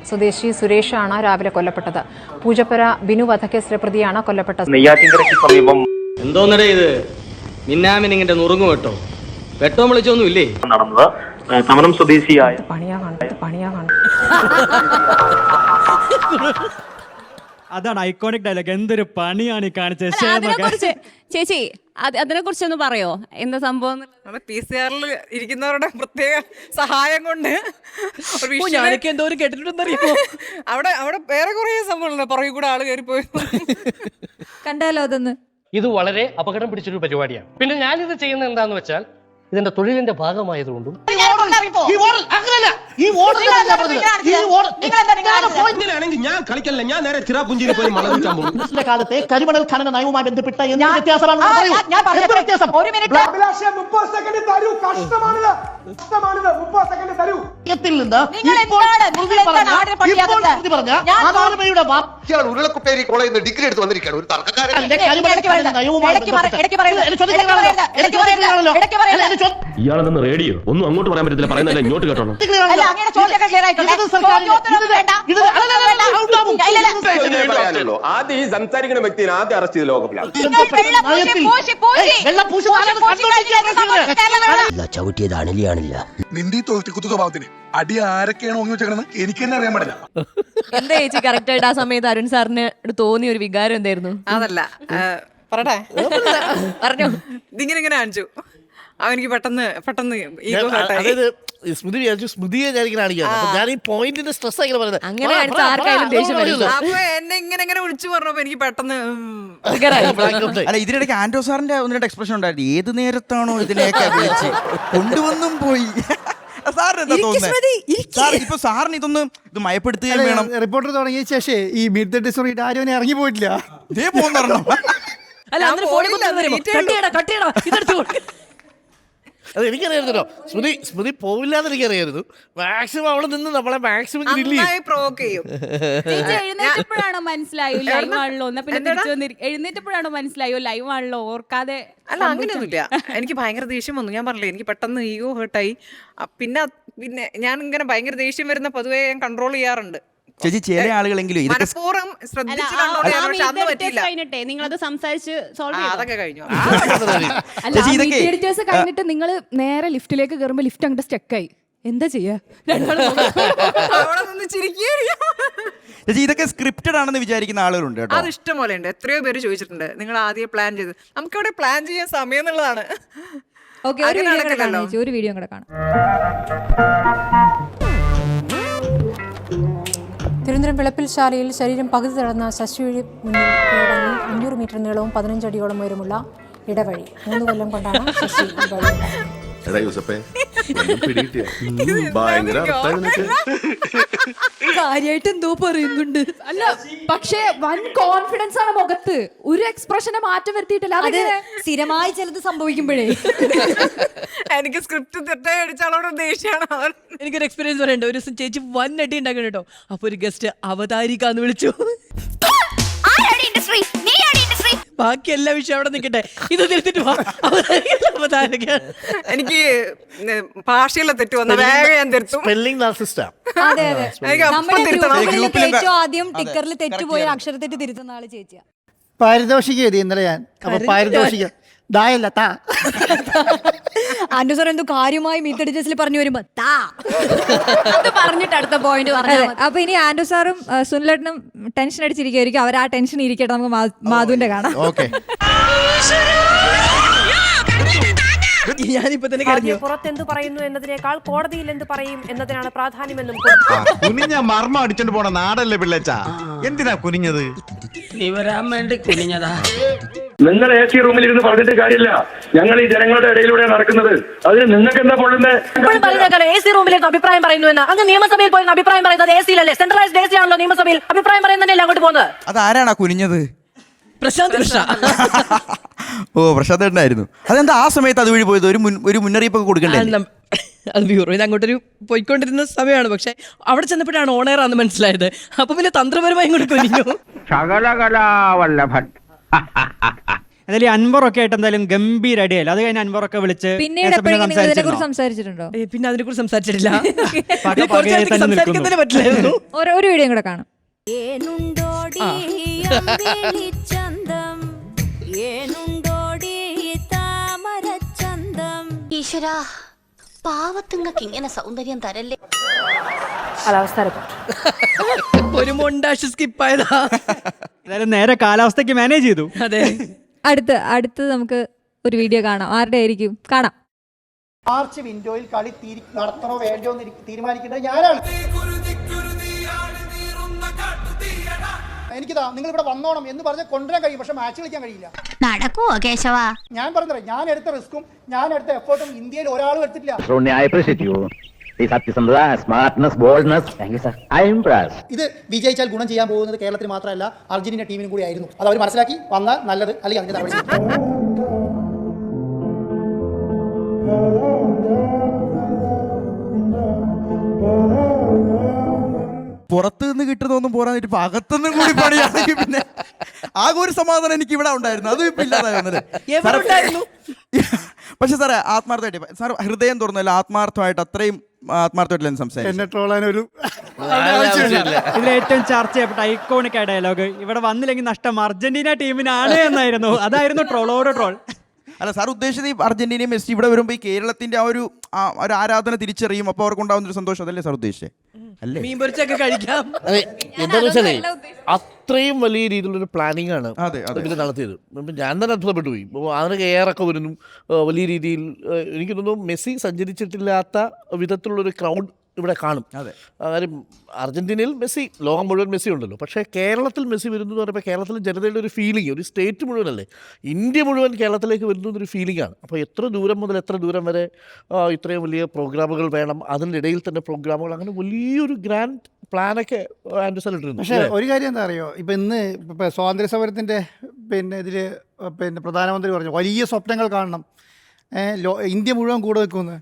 സ്വദേശി സുരേഷാണ് രാവിലെ കൊല്ലപ്പെട്ടത്. പൂജപ്പുര ബിനു വധക്കേസിലെ പ്രതിയാണ് കൊല്ലപ്പെട്ടത്. നെയ്യാറ്റിൻകരയ്ക്ക് സമീപം എന്തോന്നടേ ഇത് മിന്നാമിനിങ്ങിന്റെ നുറുങ്ങു കേട്ടോ, വെട്ടവും വിളിച്ചൊന്നും ഇല്ലേ നടന്നത് തമനം സ്വദേശിയായ പണിയാ അതാണ് ഐക്കോണിക് ഡയലോഗ്. എന്തൊരു പണിയാണ് ഈ കാണിച്ചത്. ചേച്ചി അതിനെ കുറിച്ചൊന്ന് പറയോ, എന്താ സംഭവം? PCR ഇരിക്കുന്നവരുടെ പ്രത്യേക സഹായം കൊണ്ട് ഞാനൊക്കെ എന്തോരം കേട്ടിട്ടുണ്ടെന്നറിയാമോ? അവിടെ വേറെ കുറെ സംഭവങ്ങളുണ്ട്, പുറകെ കൂടെ ആള് കയറിപ്പോയി. കണ്ടാലോ അതൊന്ന്. ഇത് വളരെ അപകടം പിടിച്ചൊരു പരിപാടിയാണ്. പിന്നെ ഞാനിത് ചെയ്യുന്നത് എന്താന്ന് വെച്ചാൽ ഇതിന്റെ തൊഴിലിന്റെ ഭാഗമായതുകൊണ്ടും ഞാൻ കളിക്കല്ല, ഞാൻ നേരെ ചിറാപുഞ്ചിരി പോയി മലവിക്കാൻ പോകും. കാലത്തെ കരിമണൽ ഖനന നയവുമായി ബന്ധപ്പെട്ട ഉരുളക്കുപ്പേരി കോളേജിൽ നിന്ന് ഡിഗ്രി എടുത്ത് വന്നിരിക്കുകയാണ് ഒരു തർക്കക്കാരൻ. ഇയാളെന്ന് റേഡിയോ ഒന്നും അങ്ങോട്ട് പറയാൻ പറ്റത്തില്ല, പറയുന്നല്ല ഇങ്ങോട്ട് കേട്ടോളൂ. ആദ്യം ഈ സംസാരിക്കുന്ന വ്യക്തിയെ ആദ്യം അറസ്റ്റ് ചെയ്ത് ലോകപ്പിലാണ്. ചവിട്ടിയത് അണലിയാണില്ല. നിന്റെ കുത്തു സ്വഭാവത്തിന് അടി ആരൊക്കെയാണോ വെച്ചേക്കണെന്ന് എനിക്ക് തന്നെ അറിയാൻ പാടില്ല. എന്താ ചേച്ചി കറക്റ്റ് ആയിട്ട് ആ സമയത്ത് അരുൺ സാറിന് തോന്നിയ ഒരു വികാരം എന്തായിരുന്നു? അതല്ല പറട്ടെ പറഞ്ഞോ. ഇതിങ്ങനെ കാണിച്ചു അവനിക്ക് പെട്ടെന്ന് ഈഗോ അതായത് സ്മൃതി വിചാരിച്ചു സ്മൃതിയെ ഞാനിങ്ങനെ കാണിക്കാം. ഞാൻ ഈ പോയിന്റിന്റെ സ്ട്രെസ് ആയി പറയുന്നത്. അപ്പൊ എന്നെ ഇങ്ങനെ വിളിച്ചു പറഞ്ഞപ്പോ എനിക്ക് പെട്ടെന്ന് അല്ല ഇതിനിടയ്ക്ക് ആൻഡോ സാറിന്റെ ഒന്ന് രണ്ട് എക്സ്പ്രഷൻ ഉണ്ടായിരുന്നു. ഏത് നേരത്താണോ ഇതിനെയൊക്കെ വിളിച്ച് കൊണ്ടുവന്നും പോയി. സാറിന് ഇപ്പൊ സാറിന് ഇത് മയപ്പെടുത്തുകയും വേണം. റിപ്പോർട്ടർ തുടങ്ങിയ ശേഷം ഈ മിഡ് ദ ഡിസോറി ആരും ഇറങ്ങി പോയിട്ടില്ല. ഇതേ പോകുന്നു. അത് എനിക്കറിയായിരുന്നല്ലോ, സ്മൃതി പോവില്ലാന്ന് എനിക്കറിയായിരുന്നു. മാക്സിമം അവിടെ നിന്ന് നമ്മളെ മാക്സിമം എഴുന്നേറ്റപ്പോഴാണോ മനസ്സിലായോ ലൈവ് ആണല്ലോ, എഴുന്നേറ്റപ്പോഴാണോ മനസ്സിലായോ ലൈവ് ആണല്ലോ ഓർക്കാതെ? അല്ല അങ്ങനെയൊന്നുമില്ല, എനിക്ക് ഭയങ്കര ദേഷ്യം വന്നു. ഞാൻ പറഞ്ഞില്ലേ എനിക്ക് പെട്ടെന്ന് ഈഗോ ഹേർട്ടായി. പിന്നെ ഞാൻ ഇങ്ങനെ ഭയങ്കര ദേഷ്യം വരുന്ന പൊതുവെ ഞാൻ കൺട്രോൾ ചെയ്യാറുണ്ട്. ചേച്ചി ചില ആളുകളെങ്കിലും നിങ്ങളത് സംസാരിച്ച് അതൊക്കെ കഴിഞ്ഞു. എഡിറ്റേഴ്സ് കഴിഞ്ഞിട്ട് നിങ്ങൾ നേരെ ലിഫ്റ്റിലേക്ക് കയറുമ്പോ ലിഫ്റ്റ് അങ്ങോട്ട് സ്റ്റക്കായി, എന്താ ചെയ്യാ? ചേച്ചി ഇതൊക്കെ സ്ക്രിപ്റ്റഡ് ആണെന്ന് വിചാരിക്കുന്ന ആളുകളുണ്ട് കേട്ടോ. അത് ഇഷ്ടം പോലെ ഉണ്ട്. എത്രയോ പേര് ചോദിച്ചിട്ടുണ്ട് നിങ്ങൾ ആദ്യം പ്ലാൻ ചെയ്ത്. നമുക്കവിടെ പ്ലാൻ ചെയ്യാൻ സമയം എന്നുള്ളതാണ്. ഓക്കെ, ഒരു വീഡിയോ കൂടെ കാണാം ചേച്ചി, ഒരു വീഡിയോ കൂടെ കാണാം. തിരുവനന്തപുരം വിളപ്പിൽശാലയിൽ ശരീരം പകുതി തടന്ന ശശിവഴി മുന്നിൽ കീഴടങ്ങി 500 മീറ്റർ നീളവും 15 അടിയോളം ഉയരമുള്ള ഇടവഴി. 3 കൊല്ലം കൊണ്ടാണ് ശശി ഈ വഴി കാര്യമായിട്ട് എന്തോ പറയുന്നുണ്ട്. അല്ല പക്ഷേ വൻ കോൺഫിഡൻസ് ആണ് മുഖത്ത്, ഒരു എക്സ്പ്രഷനെ മാറ്റം വരുത്തിയിട്ടില്ല. അത് സ്ഥിരമായി ചിലത് സംഭവിക്കുമ്പോഴേ എനിക്ക് സ്ക്രിപ്റ്റ് തെറ്റായി അടിച്ചാളോട് ദേഷ്യമാണ്. എനിക്കൊരു എക്സ്പീരിയൻസ് പറയണ്ട. ഒരു ദിവസം ചേച്ചി വൻ അടി ഉണ്ടാക്കണം കേട്ടോ. അപ്പൊ ഒരു ഗസ്റ്റ് അവതാരിക്കാന്ന് വിളിച്ചു. ബാക്കി എല്ലാ വിഷയം അവിടെ നിൽക്കട്ടെ, ഇത് തിരുത്തിട്ട് എനിക്ക് ഭാഷയുള്ള തെറ്റ് വന്ന വേഗം ഞാൻ തിരുത്തും. അതെ അതെ, നമ്മുടെ ഗ്രൂപ്പിൽ ഏറ്റവും ആദ്യം ടിക്കറിൽ തെറ്റുപോയ അക്ഷരത്തെറ്റ് തിരുത്തുന്ന ആള് ചേച്ചിയാ. പാരിതോഷികം എഴുതി ഇന്നലെ ഞാൻ. അപ്പൊ പാരിതോഷികം ദായല്ല താ. ആൻഡു സാർ എന്തോ കാര്യമായി മീറ്റഡിജസിൽ പറഞ്ഞു വരുമ്പോ താ പറഞ്ഞിട്ട് അടുത്ത പോയിന്റ് പറഞ്ഞു. അപ്പൊ ഇനി ആൻഡു സാറും സുനിലേട്ടനും ടെൻഷൻ അടിച്ചിരിക്കുമായിരിക്കും. അവർ ആ ടെൻഷൻ ഇരിക്കട്ടെ, നമുക്ക് മാധുവിന്റെ കാണാം. ഞാനിപ്പോ തന്നെ കരഞ്ഞു. പുറത്തെന്ത് പറയുന്നു എന്നതിനേക്കാൾ കോടതിയിൽ എന്ത് പറയും എന്നതിനാണ് പ്രാധാന്യമെന്നും കുനിഞ്ഞ മർമ്മം അടിച്ചോണ്ട് പോണ നാടല്ലേ പിള്ളേച്ചാ, എന്തിനാ കുനിഞ്ഞത്? നീ വരാൻ വേണ്ടി കുനിഞ്ഞതാ. നിങ്ങൾ AC റൂമിൽ ഇരുന്ന് പറഞ്ഞിട്ട് കാര്യമില്ല, ഞങ്ങൾ ഈ ജനങ്ങളുടെ ഇടയിലൂടെ നടക്കുന്നത്. അതിന് നിങ്ങൾക്ക് എന്താ പൊള്ളുന്നത്? AC റൂമിലേക്ക് അഭിപ്രായം പറയുന്നു എന്ന് അങ്ങ് നിയമസഭയിൽ പോയി അഭിപ്രായം പറയുന്നത് AC ലല്ലേ? സെൻട്രലൈസ്ഡ് AC ആണല്ലോ നിയമസഭയിൽ. അഭിപ്രായം പറയുന്നതല്ലേ അങ്ങോട്ട് പോകുന്നത്. അതാരാണാ കുനിഞ്ഞത്? പ്രശാന്ത് കൃഷ്ണ. ഓ, പ്രശാന്ത് ഏട്ടനായിരുന്നു. അതെന്താ ആ സമയത്ത് അത് വഴി പോയത്? ഒരു മുന്നറിയിപ്പൊക്കെ കൊടുക്കണ്ടേ? അത് ബ്യൂറോ ഇത് അങ്ങോട്ടൊരു പോയിക്കൊണ്ടിരുന്ന സമയമാണ്. പക്ഷെ അവിടെ ചെന്നപ്പോഴാണ് ഓണറാന്ന് മനസ്സിലായത്. അപ്പൊ പിന്നെ തന്ത്രപരമായി ഇങ്ങോട്ട് കുനിഞ്ഞു. ശകലകലാവല്ലഭൻ. എന്തായാലും അൻവറൊക്കെ ആയിട്ട് എന്തായാലും ഗംഭീര അടിയല്ല. അത് കഴിഞ്ഞ് അൻവറൊക്കെ വിളിച്ച് പിന്നീട് ഇതിനെക്കുറിച്ച് സംസാരിച്ചിട്ടുണ്ടോ? പിന്നെ അതിനെക്കുറിച്ച് സംസാരിച്ചിട്ടില്ല. സംസാരിക്കാൻ തന്നെ പറ്റില്ലായിരുന്നു. ഒരു വീഡിയോ കൂടെ കാണാം. ഈശ്വരാ, പാവത്തുങ്ങൾക്ക് ഇങ്ങനെ സൗന്ദര്യം തരല്ലേ. ഒരു മൊണ്ടാഷ് സ്കിപ്പായതാ. എന്തായാലും നേരെ കാലാവസ്ഥയ്ക്ക് മാനേജ് ചെയ്തു. അതെ. അടുത്ത് നമുക്ക് ഒരു വീഡിയോ കാണാം. ആരുടെ ആയിരിക്കും? കാണാം. മാർച്ച് വിൻഡോയിൽ കളി നടത്തണോ വേണ്ടോ എന്ന് തീരുമാനിക്കേണ്ടത് ഞാനാണ്. എനിക്കിതാ നിങ്ങൾ ഇവിടെ വന്നോണം എന്ന് പറഞ്ഞ് കൊണ്ടുവരാൻ കഴിയും, പക്ഷെ മാച്ച് കളിക്കാൻ കഴിയില്ല. നടക്കുവോ കേശവ? ഞാൻ പറഞ്ഞത് ഞാൻ എടുത്ത റിസ്ക്കും ഞാൻ എടുത്ത എഫേർട്ടും ഇന്ത്യയിൽ ഒരാളും എടുത്തിട്ടില്ല. ഇത് വിജയിച്ചാൽ ഗുണം ചെയ്യാൻ പോകുന്നത് കേരളത്തിന് മാത്രമല്ല അർജന്റീന ടീമിനും കൂടി ആയിരുന്നു. അത് അവർ മനസ്സിലാക്കി വന്നാൽ നല്ലത്, അല്ലെങ്കിൽ അതിന്റെ നടപടി. പുറത്ത് നിന്ന് കിട്ടുന്നൊന്നും പോരാന്നിട്ട് ഇപ്പൊ അകത്തുനിന്നും കൂടി പണിയാണെങ്കിൽ പിന്നെ ആകെ ഒരു സമാധാനം എനിക്ക് ഇവിടെ ഉണ്ടായിരുന്നു. അതും ഇപ്പൊ ഇല്ലാതാകുന്നത്. പക്ഷെ സാറേ ആത്മാർത്ഥമായിട്ട് സാർ ഹൃദയം തുറന്നല്ല, ആത്മാർത്ഥമായിട്ട് അത്രയും ആത്മാർത്ഥമായിട്ടില്ല സംസാരിക്കും. എന്നെ ട്രോളാനൊരു ഇതിൽ ഏറ്റവും ചർച്ച ചെയ്യപ്പെട്ട ഐക്കോണിക് ആയ ഡയലോഗ് ഇവിടെ വന്നില്ലെങ്കിൽ നഷ്ടം അർജന്റീന ടീമിനാണ് എന്നായിരുന്നു. അതായിരുന്നു ട്രോളോട് ട്രോൾ. അല്ല സാർ ഉദ്ദേശിച്ചത് ഈ അർജന്റീനയും മെസ്സി ഇവിടെ വരുമ്പോൾ ഈ കേരളത്തിന്റെ ആ ഒരു ആരാധന തിരിച്ചറിയും, അപ്പോൾ അവർക്ക് ഉണ്ടാവുന്ന ഒരു സന്തോഷം, അതല്ലേ സാർ ഉദ്ദേശിച്ചത്? അല്ലേ? മീൻ പൊരിച്ചൊക്കെ കഴിക്കാം. അതെ, എന്താണെന്ന് വെച്ചാലേ അത്രയും വലിയ രീതിയിലുള്ളൊരു പ്ലാനിങ് ആണ് ഇതിൽ നടത്തിയത്. ഞാൻ തന്നെ അത്ഭുതപ്പെട്ടു പോയി. അതിനൊക്കെ എയറൊക്കെ വരുന്നു വലിയ രീതിയിൽ. എനിക്ക് തോന്നുന്നു മെസ്സി സഞ്ചരിച്ചിട്ടില്ലാത്ത വിധത്തിലുള്ളൊരു ക്രൗഡ് ഇവിടെ കാണും. കാര്യം അർജന്റീനയിൽ മെസ്സി, ലോകം മുഴുവൻ മെസ്സി ഉണ്ടല്ലോ. പക്ഷേ കേരളത്തിൽ മെസ്സി വരുന്നു എന്ന് പറയുമ്പോൾ കേരളത്തിലെ ജനതയുടെ ഒരു ഫീലിംഗ്, ഒരു സ്റ്റേറ്റ് മുഴുവനല്ലേ, ഇന്ത്യ മുഴുവൻ കേരളത്തിലേക്ക് വരുന്നു എന്നൊരു ഫീലിംഗാണ്. അപ്പോൾ എത്ര ദൂരം മുതൽ എത്ര ദൂരം വരെ ഇത്രയും വലിയ പ്രോഗ്രാമുകൾ വേണം, അതിൻ്റെ ഇടയിൽ തന്നെ പ്രോഗ്രാമുകൾ, അങ്ങനെ വലിയൊരു ഗ്രാൻഡ് പ്ലാനൊക്കെ ആൻഡ്രൂ സാർ ഇട്ടിരുന്നു. പക്ഷേ ഒരു കാര്യം എന്താ അറിയോ, ഇപ്പം ഇന്ന് സ്വാതന്ത്ര്യ സമരത്തിൻ്റെ ഇതിൽ പ്രധാനമന്ത്രി പറഞ്ഞു വലിയ സ്വപ്നങ്ങൾ കാണണം, ഇന്ത്യ മുഴുവൻ കൂടെ നിൽക്കുമെന്ന്.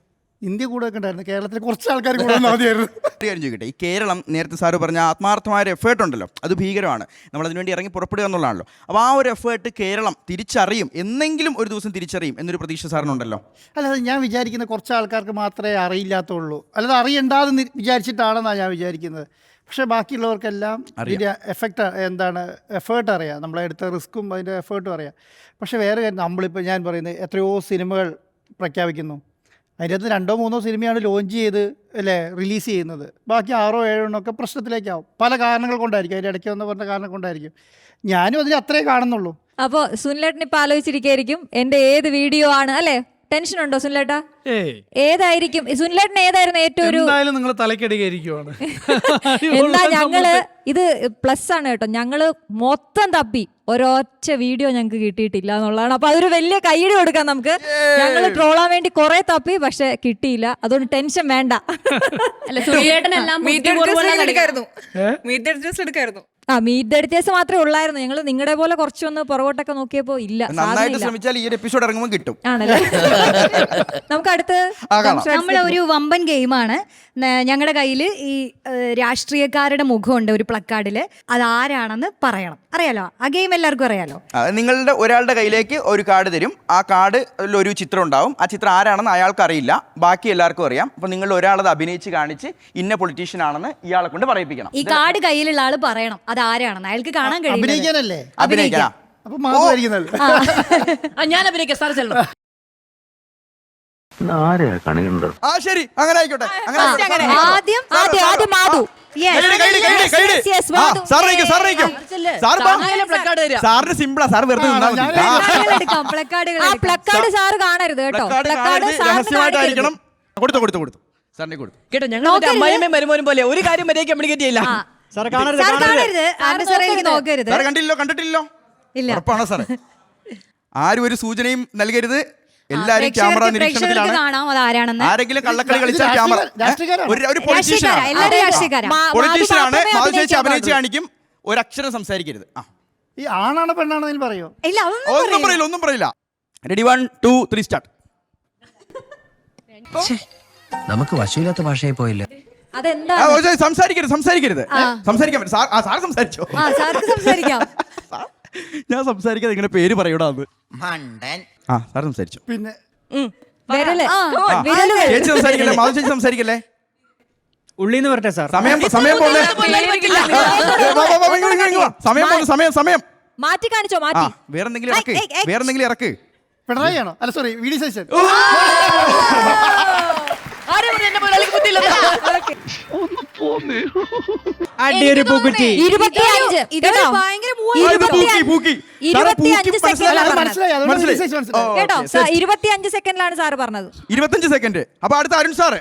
ഇന്ത്യ കൂടെ വെക്കണ്ടായിരുന്നു, കേരളത്തിലെ കുറച്ച് ആൾക്കാർ കൂടെ മതിയായിരുന്നു. കാര്യം ചോദിക്കട്ടെ, ഈ കേരളം നേരത്തെ സാറ് പറഞ്ഞ ആത്മാർത്ഥമായ ഒരു എഫേർട്ട് ഉണ്ടല്ലോ, അത് ഭീകരമാണ്. നമ്മളതിനു വേണ്ടി ഇറങ്ങി പുറപ്പെടുക എന്നുള്ളതാണല്ലോ. അപ്പോൾ ആ ഒരു എഫേർട്ട് കേരളം തിരിച്ചറിയും, എന്നെങ്കിലും ഒരു ദിവസം തിരിച്ചറിയും എന്നൊരു പ്രതീക്ഷ സാറിനുണ്ടല്ലോ? അല്ലാതെ ഞാൻ വിചാരിക്കുന്ന കുറച്ച് ആൾക്കാർക്ക് മാത്രമേ അറിയില്ലാത്തുള്ളൂ, അല്ലാതെ അറിയണ്ടാതെന്ന് വിചാരിച്ചിട്ടാണെന്നാണ് ഞാൻ വിചാരിക്കുന്നത്. പക്ഷേ ബാക്കിയുള്ളവർക്കെല്ലാം ഇതിൻ്റെ എഫേർട്ട് അറിയാം, നമ്മളെടുത്ത റിസ്ക്കും അതിൻ്റെ എഫേർട്ടും അറിയാം. പക്ഷേ വേറെ കാര്യം, നമ്മളിപ്പോൾ ഞാൻ പറയുന്നത് എത്രയോ സിനിമകൾ പ്രഖ്യാപിക്കുന്നു, അതിൻ്റെ അകത്ത് 2-3 സിനിമയാണ് ലോഞ്ച് ചെയ്ത് അല്ലേ റിലീസ് ചെയ്യുന്നത്. ബാക്കി 6-7 എണ്ണമൊക്കെ പ്രശ്നത്തിലേക്കാവും. പല കാരണങ്ങൾ കൊണ്ടായിരിക്കും, അതിൻ്റെ ഇടയ്ക്ക് വന്ന് പറഞ്ഞ കാരണം കൊണ്ടായിരിക്കും. ഞാനും അതിൽ അത്രേ കാണുന്നുള്ളൂ. അപ്പോൾ സുനിലേട്ടൻ ഇപ്പം ആലോചിച്ചിരിക്കുകയായിരിക്കും എൻ്റെ ഏത് വീഡിയോ ആണ് അല്ലേ ടെൻഷൻ ഉണ്ടോ സുനിലേട്ടാ? ഏയ് ഏതായിരിക്കും സുനിലേട്ടൻ ഏതായിരുന്നു ഏറ്റവും ഒരു എന്തായാലും നിങ്ങൾ തലക്കടികരിക്കുവാണ്. എന്താ ഞങ്ങള് ഇത് പ്ലസ് ആണ് കേട്ടോ, ഞങ്ങള് മൊത്തം തപ്പി ഒരൊറ്റ വീഡിയോ ഞങ്ങൾക്ക് കിട്ടിയിട്ടില്ല എന്നുള്ളതാണ്. അപ്പൊ അതൊരു വലിയ കൈയ്യടി കൊടുക്കാം നമുക്ക്. ഞങ്ങൾ ട്രോളാൻ വേണ്ടി കുറെ തപ്പി, പക്ഷെ കിട്ടിയില്ല. അതുകൊണ്ട് ടെൻഷൻ വേണ്ട. ആ മീറ്റ് എഡിറ്റേഴ്സ് മാത്രമേ ഉള്ളായിരുന്നു. ഞങ്ങൾ നിങ്ങളുടെ പോലെ കുറച്ചൊന്ന് പുറകോട്ടൊക്കെ നോക്കിയപ്പോ ഇല്ല. നന്നായിട്ട് ശ്രമിച്ചാൽ ഈ ഒരു എപ്പിസോഡ് ഇറങ്ങുമ്പോൾ കിട്ടും. ആണല്ലേ? നമുക്ക് അടുത്ത് നമ്മളെ ഒരു വമ്പൻ ഗെയിമാണ്. ഞങ്ങളുടെ കയ്യിൽ ഈ രാഷ്ട്രീയക്കാരുടെ മുഖമുണ്ട് ഒരു പ്ലക്കാർഡില്. അത് ആരാണെന്ന് പറയണം. അറിയാലോ ആ ഗെയിം? എല്ലാവർക്കും അറിയാലോ. നിങ്ങളുടെ ഒരാളുടെ കയ്യിലേക്ക് ഒരു കാർഡ് തരും. ആ കാർഡിൽ ഒരു ചിത്രം ഉണ്ടാവും. ആ ചിത്രം ആരാണെന്ന് അയാൾക്ക് അറിയില്ല, ബാക്കി എല്ലാവർക്കും അറിയാം. അപ്പൊ നിങ്ങൾ ഒരാളത് അഭിനയിച്ച് കാണിച്ച് ഇന്ന പൊളിറ്റീഷ്യൻ ആണെന്ന് ഇയാളെ കൊണ്ട് പറയിപ്പിക്കണം. ഈ കാർഡ് കയ്യിലുള്ള ആള് പറയണം അത് ആരാണെന്ന്. അയാൾക്ക് കാണാൻ കഴിയും. അഭിനയിക്കാനല്ലേ? അഭിനയിക്കാം. ഞാൻ അഭിനയിക്കാം സാർ. ചെല്ലണം. ആ ശരി, അങ്ങനെ ആയിക്കോട്ടെ. ആദ്യം മാധു. സാറിന് സിമ്പിളാ, സാർ വെറുതെ പ്ലക്കാർഡ് സാറ് കാണരുത് കേട്ടോ. രഹസ്യമായിട്ടായിരിക്കണം. കൊടുത്തു സാറിനെ കൊടുത്തു കേട്ടോ. ഞങ്ങൾ അമ്മായിയമ്മയും മരുമോനും പോലെ ഒരു കാര്യം വരെയൊക്കെ കമ്മ്യൂണിക്കേറ്റ് ചെയ്യില്ല. കണ്ടിട്ടില്ലോ? ഉറപ്പാണോ സാറേ? ആരും ഒരു സൂചനയും നൽകരുത്. എല്ലാരും ക്യാമറ നിരീക്ഷണത്തിലാണ്. ആരെങ്കിലും കള്ളക്കളി കളിച്ചാൽ ക്യാമറ. ഒരു പൊളിറ്റീഷ്യനാണ്. മാധു ചേച്ചി അഭിനയിച്ച് കാണിക്കും. ഒരക്ഷരം സംസാരിക്കരുത്. ഈ ആണാണ് പെണ്ണാണെന്ന് പറയോ? ഒന്നും പറയില്ല. Ready 1 2 3 start. നമുക്ക് വശമില്ലാത്ത ഭാഷയായി പോയില്ല. അതെന്താ? സംസാരിക്കരുത്. സംസാരിക്കാൻ പറ്റും. സാർ സംസാരിച്ചോ? ഞാൻ സംസാരിക്കാതെ ഇങ്ങനെ പേര് പറയൂടാ. സാർ സംസാരിച്ചു. പിന്നെ ചേച്ചി സംസാരിക്കല്ലേ? മാധു ചേച്ചി സംസാരിക്കല്ലേ? ഉള്ളിന്ന് വരട്ടെ സാർ. സമയം പോലെ സമയം മാറ്റി കാണിച്ചോ. മാറ്റി വേറെന്തെങ്കിലും ഇറക്ക്. പിണറായി ആണോ? അല്ല സോറി, വി ഡി സതീശൻ. അടിയൊരു പൂക്കുറ്റി. 25 സെക്കൻഡിലാണ് സാറ് പറഞ്ഞത്. 25 സെക്കൻഡ്. അപ്പൊ അടുത്ത അരുൺ സാർ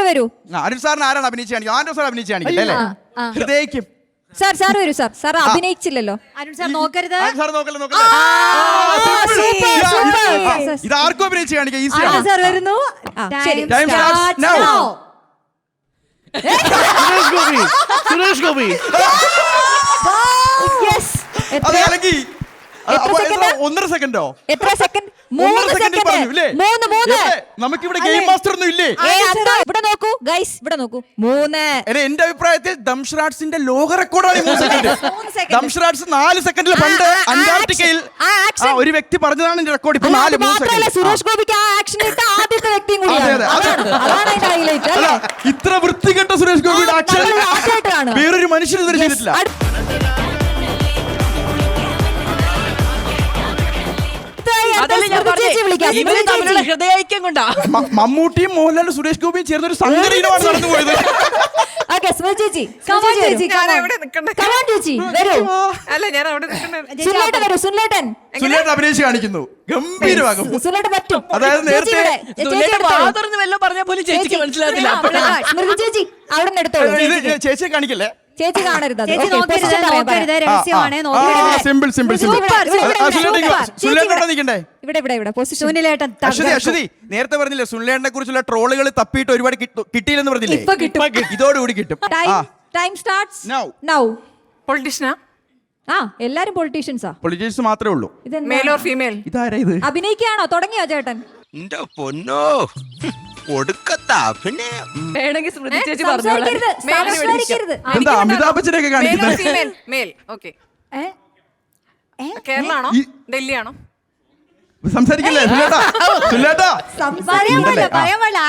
വരൂ. അരുൺ സാറിന് ആരാണ് അഭിനയിച്ച് കാണിക്കുക? ആരോ സാർ അഭിനയിച്ച് കാണിക്കല്ലേ? ഹൃദയിക്കും. സാർ വരൂ. സാർ അഭിനയിച്ചില്ലല്ലോ. അരുൺ സാർ നോക്കരുത്. ഇത് ആർക്കും അഭിനയിച്ച് കാണിക്കാം. ഈസിയാണ്. സാർ വരുന്നു. സുരേഷ് ഗോപി. അതെ, അല്ലെങ്കിൽ 1.5 സെക്കൻഡോ? എത്ര സെക്കൻഡ്? 3 സെക്കൻഡ്. നമുക്കിവിടെ ഗെയിം മാസ്റ്റർ ഒന്നും ഇല്ലേ? ഇവിടെ നോക്കൂ ഗൈസ്, ഇവിടെ നോക്കൂ. 3. എന്റെ അഭിപ്രായത്തിൽ ദംഷ്രാട്സിന്റെ ലോക റെക്കോർഡാണ് 3 സെക്കൻഡ്. ദംഷ്രാട്സ് 4 സെക്കൻഡിൽ പണ്ട് അന്റാർട്ടിക്കയിൽ ഒരു വ്യക്തി പറഞ്ഞതാണ് എന്റെ റെക്കോർഡ്. ഇപ്പൊ 4 സെക്കൻഡ്. സുരേഷ് ഗോപിക്ക് ആ ആക്ഷൻ ഇട്ട ആദ്യത്തെ വ്യക്തിയും കൂടിയാണ്. ഇത്ര വൃത്തികെട്ട സുരേഷ് ഗോപിയുടെ ആക്ഷൻ വേറൊരു മനുഷ്യനും ഇതുവരെ ചെയ്തിട്ടില്ല. ഹൃദയൈക്യം കൊണ്ടാ മമ്മൂട്ടിയും മോഹൻലാലും സുരേഷ് ഗോപിയും ചേർന്നൊരു സംഘടനയാണ് നടന്നു പോയത്. സുനിലേട്ടൻ അഭിനയിച്ച് കാണിക്കുന്നു. ഗംഭീരമാകും. അതായത് നേരത്തെ പറഞ്ഞ പോലും ചേച്ചിക്ക് മനസ്സിലാകത്തില്ല. ചേച്ചിയെ കാണിക്കല്ലേ? ചേച്ചി കാണരുത്. സിമ്പിൾ. സുനിലേട്ടനോട് നിൽക്കണ്ടേ? അശ്വതി നേരത്തെ പറഞ്ഞില്ലേ സുനിലേട്ടനെ കുറിച്ചുള്ള ട്രോളുകൾ തപ്പിയിട്ട് ഒരുപാട് കിട്ടിയില്ലെന്ന് പറഞ്ഞില്ലേ? ഇതോടുകൂടി കിട്ടും. Time starts now. പൊളിറ്റീഷ്യനാ? എല്ലാരും പൊളിറ്റീഷ്യൻസാ. പൊളിറ്റീഷ്യൻസ് മാത്രമേ ഉള്ളൂ. Male or female? ഇതാരാ ഇത്? അഭിനയിക്കാണോ? തുടങ്ങിയോ ചേട്ടൻ? എന്താ അമിതാഭ് ബച്ചനൊക്കെ കാണിക്കുന്നത്? കേരളാണോ ഡൽഹിയാണോ? സംസാരിക്കില്ലേ സുനിലേട്ടാ?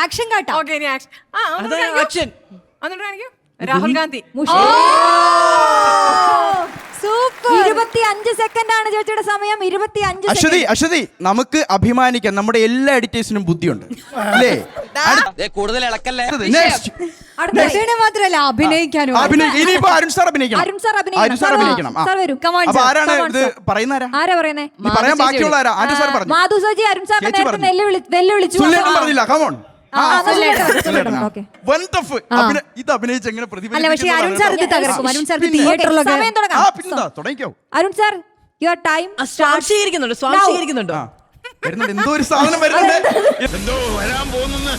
ആക്ഷൻ കാട്ടാ. രാഹുൽ ഗാന്ധി. സൂപ്പർ. 25 സെക്കൻഡ് ആണ് ചേച്ചിയുടെ സമയം. 25 അശ്വതി നമുക്ക് അഭിമാനിക്കാം, നമ്മുടെ എല്ലാ എഡിറ്റേഴ്സിനും ബുദ്ധിയുണ്ട് അല്ലേ? കൂടുതൽ ഇളക്കല്ലേ. മാത്രല്ല അഭിനയിക്കാനും ഇനിയിപ്പോ അരുൺ സാർ അഭിനയിക്കണം. അരുൺ സാർ അഭിനയിക്കണം. അപ്പൊ ആരാണ് ഇത് പറയുന്ന? ആരാ പറയുന്നേ? പറയാൻ ബാക്കിയുള്ള ആരാ? ആൻഡ്രു സാർ പറഞ്ഞു. മാധു സജി അരുൺ സാറിനെ നേരത്തെ വെല്ലുവിളിച്ചു. സുല്ലേട്ടൻ പറഞ്ഞില്ല. കമോൺ. ഇത് അഭിനയിച്ച് എങ്ങനെ അല്ല പക്ഷേ അരുൺ സാർ ഇത് തകർക്കും. അരുൺ സാർ തിയേറ്ററിലൊക്കെ സമയം തുടങ്ങിക്കോ. അരുൺ സാർ യുവർ ടൈം സ്വാംശീകരിക്കുന്നുണ്ട്. വരുന്നുണ്ട്, എന്തോ ഒരു സാധനം വരുന്നുണ്ട്. എന്തോ വരാൻ പോകുന്നു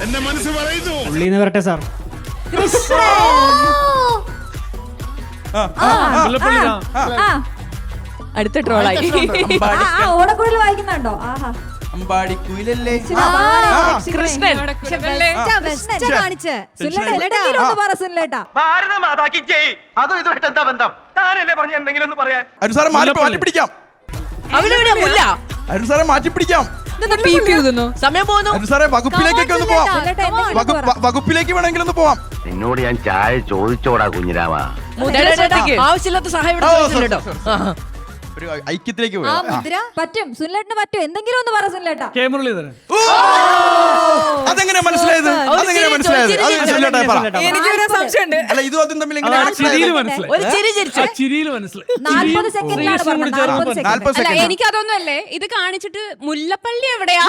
എന്റെ മനസ്സ് പറയുന്നു. ഉള്ളിന്ന് വരട്ടെ സാർ. അടുത്ത ട്രോളായി. ഓടക്കുഴൽ വായിക്കുന്നുണ്ടോ? ആഹാ അമ്പാടി കുയിലല്ലേ കൃഷ്ണൻ കാണിച്ച് അതും ഇതുമായിട്ട് എന്താ ബന്ധം? താനല്ലേ പറഞ്ഞ എന്തെങ്കിലും ഒന്ന് പറയാൻ. അരുൺ സാറെ മാറ്റിപ്പിടിക്കാം. അരുൺ സാറെ മാറ്റിപ്പിടിക്കാം. സമയം പോകുന്നു. അരുൺ സാറെ വകുപ്പിലേക്കൊക്കെ ഒന്ന് പോവാം. വകുപ്പിലേക്ക് വേണമെങ്കിൽ ഒന്ന് പോവാം. എന്നോട് ഞാൻ ചായ ചോദിച്ചോടാ കുഞ്ഞിരാമ. ആവശ്യമില്ലാത്ത സഹായം ഒരു ഐക്യത്തിലേക്ക് പറ്റും. സുനിലേട്ടന് പറ്റും. എന്തെങ്കിലും ഒന്ന് പറ സുനിലേട്ടാ. അതെങ്ങനെ മനസ്സിലായത്? എനിക്കൊരു സംശയമുണ്ട്. അല്ല ഇതും അതും തമ്മിൽ എങ്ങനെ 40 സെക്കൻഡിലാണ് പറഞ്ഞത്. 40 സെക്കൻഡ്. എനിക്കതൊന്നുമല്ലേ ഇത് കാണിച്ചിട്ട് മുല്ലപ്പള്ളി എവിടെയാ?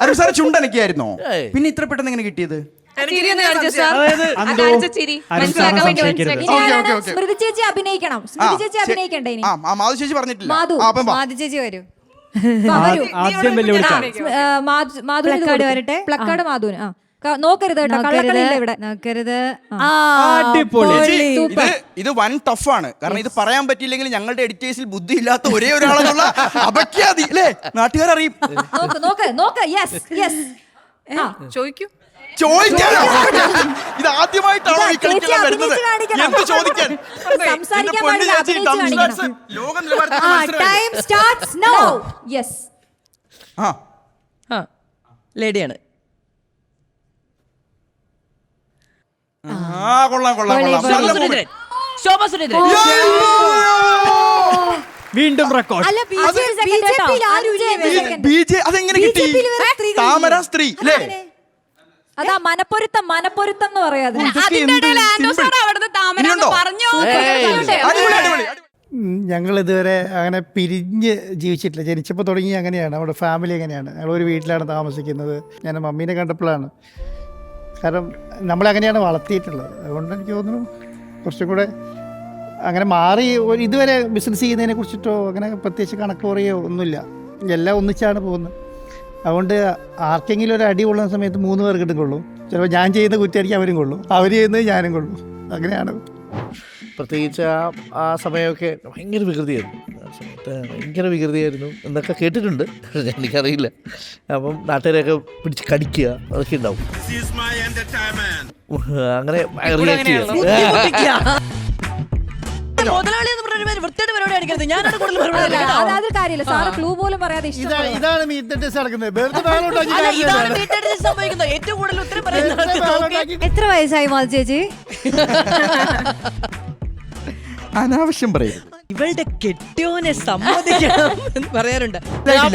അരുൺ സാറ് ചുണ്ടനക്കായിരുന്നോ? പിന്നെ ഇത്ര പെട്ടെന്ന് എങ്ങനെ കിട്ടിയത്? സ്മൃതി ചേച്ചി അഭിനയിക്കണം. സ്മൃതി ചേച്ചി അഭിനയിക്കണ്ടേ? മാധു ചേച്ചി പറഞ്ഞിട്ടില്ല. മാധു ചേച്ചി വരൂ. മാധുവിന് വരട്ടെ. പ്ലക്കാർഡ് മാധുവിന്. നോക്കരുത് കേട്ടോ, കള്ളക്കളിയില്ല ഇവിടെ. നോക്കരുത്. ഇത് വൻ ടഫാണ്. കാരണം ഇത് പറയാൻ പറ്റിയില്ലെങ്കിൽ ഞങ്ങളുടെ എഡിറ്റേഴ്സിൽ ബുദ്ധി ഇല്ലാത്ത ഒരേ ഒരാളെന്നുള്ള അപഖ്യാതി അല്ലേ നാട്ടുകാരറിയും. നോക്ക്. Yes yes. ചോദിക്കാനോ? ഇത് ആദ്യമായിട്ടാണോ ഈ കളിക്കാൻ വരുന്നത്? എന്ത് ചോദിക്കാൻ? ലോക ലേഡിയാണ്. കൊള്ളാം. ശോഭ സുരേന്ദ്രൻ. വീണ്ടും റെക്കോർഡ്. അതെങ്ങനെ കിട്ടി? താമര സ്ത്രീ അല്ലേ? അതാ മനപ്പൊരുത്തം എന്ന് പറയാതെ. ഞങ്ങൾ ഇതുവരെ അങ്ങനെ പിരിഞ്ഞ് ജീവിച്ചിട്ടില്ല. ജനിച്ചപ്പോൾ തുടങ്ങി അങ്ങനെയാണ്. നമ്മുടെ ഫാമിലി അങ്ങനെയാണ്. ഞങ്ങളൊരു വീട്ടിലാണ് താമസിക്കുന്നത്. ഞാൻ മമ്മീനെ കണ്ടപ്പോഴാണ്. കാരണം നമ്മളങ്ങനെയാണ് വളർത്തിയിട്ടുള്ളത്. അതുകൊണ്ട് എനിക്ക് തോന്നുന്നു കുറച്ചും കൂടെ അങ്ങനെ മാറി. ഇതുവരെ ബിസിനസ് ചെയ്യുന്നതിനെ കുറിച്ചിട്ടോ അങ്ങനെ പ്രത്യേകിച്ച് കണക്ക് പറയുകയോ ഒന്നുമില്ല. എല്ലാം ഒന്നിച്ചാണ് പോകുന്നത്. അതുകൊണ്ട് ആർക്കെങ്കിലും ഒരു അടി കൊള്ളുന്ന സമയത്ത് 3 പേർക്ക് കൊള്ളും. ചിലപ്പോൾ ഞാൻ ചെയ്യുന്ന കുറ്റമായിരിക്കും അവരും കൊള്ളും, അവർ ചെയ്യുന്നത് ഞാനും കൊള്ളും. അങ്ങനെയാണ്. പ്രത്യേകിച്ച് ആ സമയമൊക്കെ ഭയങ്കര വികൃതിയായിരുന്നു. ആ സമയത്ത് ഭയങ്കര വികൃതിയായിരുന്നു എന്നൊക്കെ കേട്ടിട്ടുണ്ട്. എനിക്കറിയില്ല. അപ്പം നാട്ടുകാരെയൊക്കെ പിടിച്ച് കടിക്കുക അതൊക്കെ ഉണ്ടാവും. അങ്ങനെ റിയാക്ട് ചെയ്യുക. ഇതാണ് മീറ്റ് നടക്കുന്നത്. എത്ര വയസ്സായി മാധു ചേച്ചി? അനാവശ്യം പറയരുത്. ഇവളുടെ കെട്ടിയോനെ സമ്മതിക്കണം എന്ന് പറയാറുണ്ട്.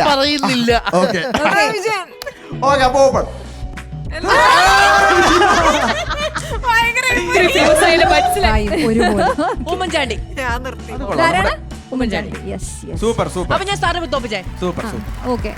പറയുന്നില്ല. ഉമ്മൻചാണ്ടി. സൂപ്പർ. അപ്പൊ ഞാൻ സാറിനെ തോപ്പിച്ചേ. സൂപ്പർ. ഓക്കെ.